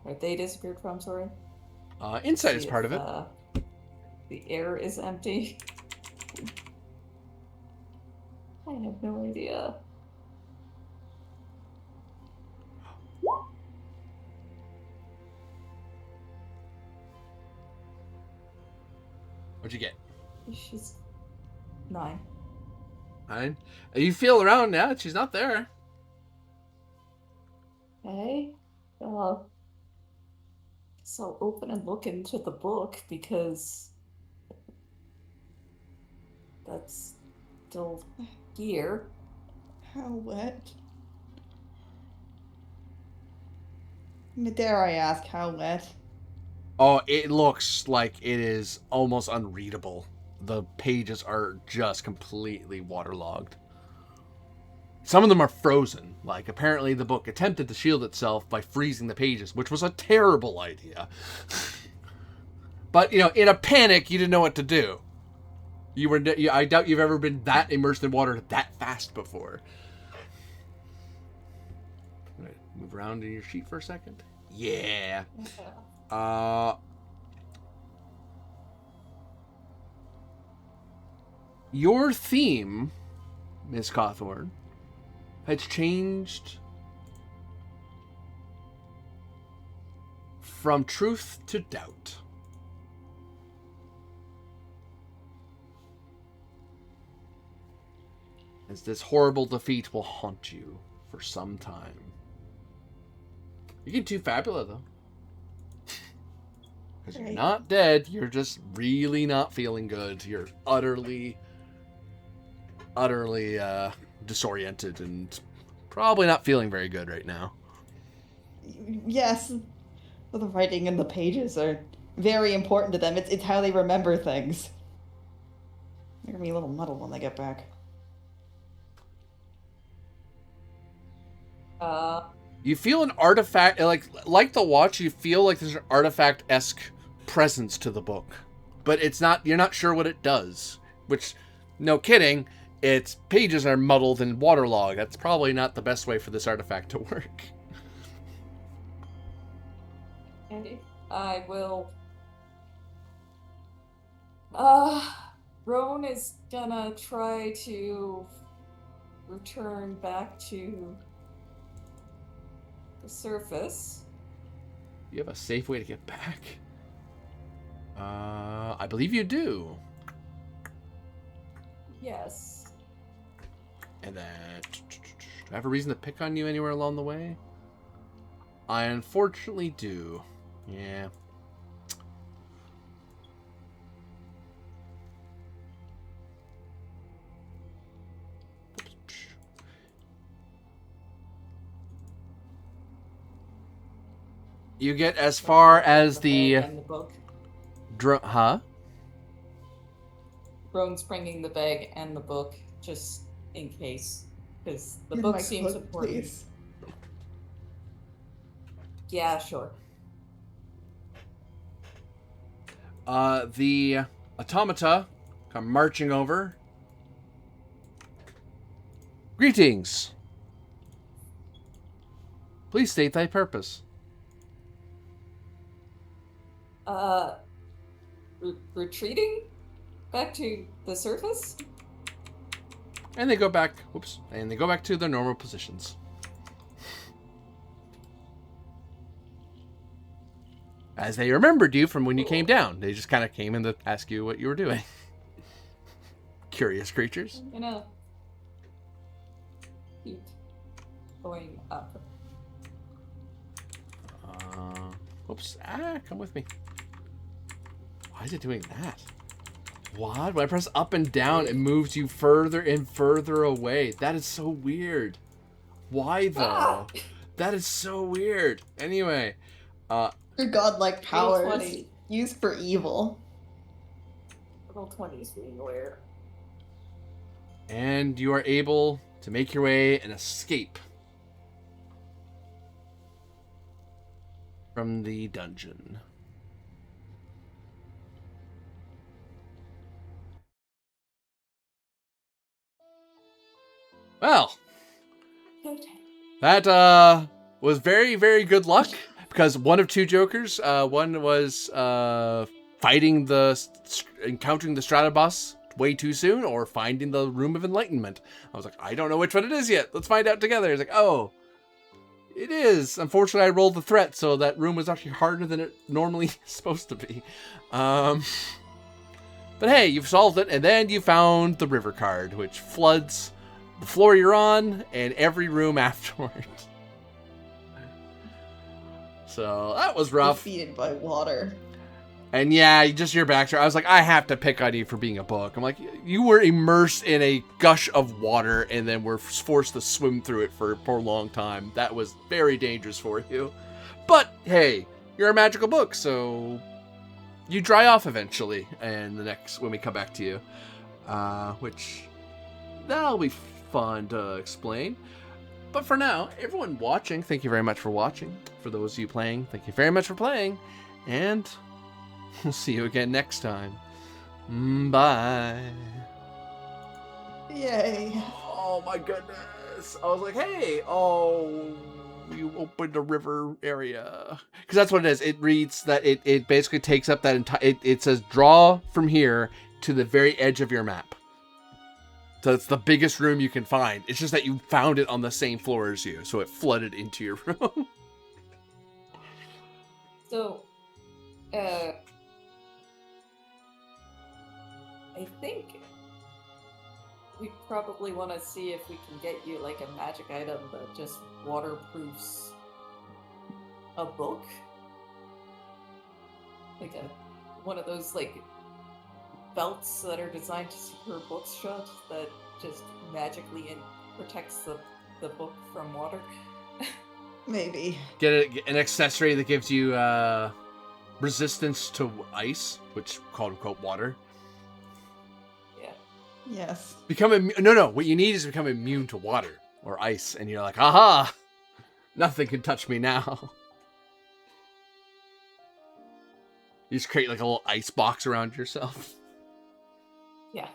Speaker 2: or they disappeared from, sorry.
Speaker 1: Insight is
Speaker 2: See
Speaker 1: part
Speaker 2: if,
Speaker 1: of it.
Speaker 2: The air is empty. I have no idea.
Speaker 1: What'd you get?
Speaker 2: She's 9.
Speaker 1: 9. You feel around now. She's not there.
Speaker 2: Okay. So I'll open and look into the book because that's still here.
Speaker 3: How wet? Dare I ask how wet?
Speaker 1: Oh, it looks like it is almost unreadable. The pages are just completely waterlogged. Some of them are frozen. Like, apparently the book attempted to shield itself by freezing the pages, which was a terrible idea. But, you know, in a panic, you didn't know what to do. I doubt you've ever been that immersed in water that fast before. I'm gonna move around in your sheet for a second. Yeah. Your theme, Miss Cawthorn, has changed from truth to doubt. As this horrible defeat will haunt you for some time. You get 2 Fabula, though. Because you're not dead, you're just really not feeling good. You're utterly disoriented and probably not feeling very good right now.
Speaker 3: Yes. Well, the writing and the pages are very important to them. It's how they remember things. They're gonna be a little muddled when they get back.
Speaker 1: You feel an artifact, like the watch, you feel like there's an artifact-esque presence to the book. But it's not, you're not sure what it does. Which, no kidding, its pages are muddled and waterlogged. That's probably not the best way for this artifact to work.
Speaker 2: Okay. I will... Roan is gonna try to return back to the surface.
Speaker 1: You have a safe way to get back? I believe you do.
Speaker 2: Yes.
Speaker 1: And then, do I have a reason to pick on you anywhere along the way? I unfortunately do. Yeah. You get as far as the
Speaker 2: book.
Speaker 1: Huh?
Speaker 2: Roan's bringing the bag and the book just in case, because the book seems important. Please. Yeah, sure.
Speaker 1: The automata come marching over. Greetings. Please state thy purpose.
Speaker 2: Retreating back to the surface?
Speaker 1: And they go back, and they go back to their normal positions. As they remembered you from when you came down. They just kind of came in to ask you what you were doing. Curious creatures.
Speaker 2: I'm gonna keep going up.
Speaker 1: Come with me. Why is it doing that? What? When I press up and down, it moves you further and further away. That is so weird. Why, though? That is so weird. Anyway.
Speaker 3: Your godlike powers used for evil.
Speaker 2: Roll 20s being aware.
Speaker 1: And you are able to make your way and escape from the dungeon. Well, that was very, very good luck, because one of 2 jokers, one was encountering the strata boss way too soon, or finding the Room of Enlightenment. I was like, I don't know which one it is yet. Let's find out together. He's like, oh, it is. Unfortunately, I rolled the threat, so that room was actually harder than it normally is supposed to be. But hey, you've solved it, and then you found the river card, which floods the floor you're on and every room afterwards. So that was rough.
Speaker 3: Defeated by water.
Speaker 1: And yeah, just your backstory. I was like, I have to pick on you for being a book. I'm like, you were immersed in a gush of water and then were forced to swim through it for a long time. That was very dangerous for you. But hey, you're a magical book, so you dry off eventually. And when we come back to you, which that'll be fun to explain. But for now, everyone watching, thank you very much for watching. For those of you playing, thank you very much for playing. And we'll see you again next time. Bye.
Speaker 3: Yay.
Speaker 1: Oh my goodness. I was like, hey, you opened a river area. Because that's what it is. It reads that it basically takes up that entire... It says draw from here to the very edge of your map. So it's the biggest room you can find. It's just that you found it on the same floor as you. So it flooded into your room.
Speaker 2: So, I think we probably want to see if we can get you like a magic item that just waterproofs a book. Like one of those like belts that are designed to secure books shut that just magically protects the book from water.
Speaker 3: Maybe.
Speaker 1: Get an accessory that gives you resistance to ice, which quote unquote water.
Speaker 2: Yeah.
Speaker 3: Yes.
Speaker 1: No. What you need is to become immune to water or ice, and you're like, aha! Nothing can touch me now. You just create like a little ice box around yourself.
Speaker 2: Yeah.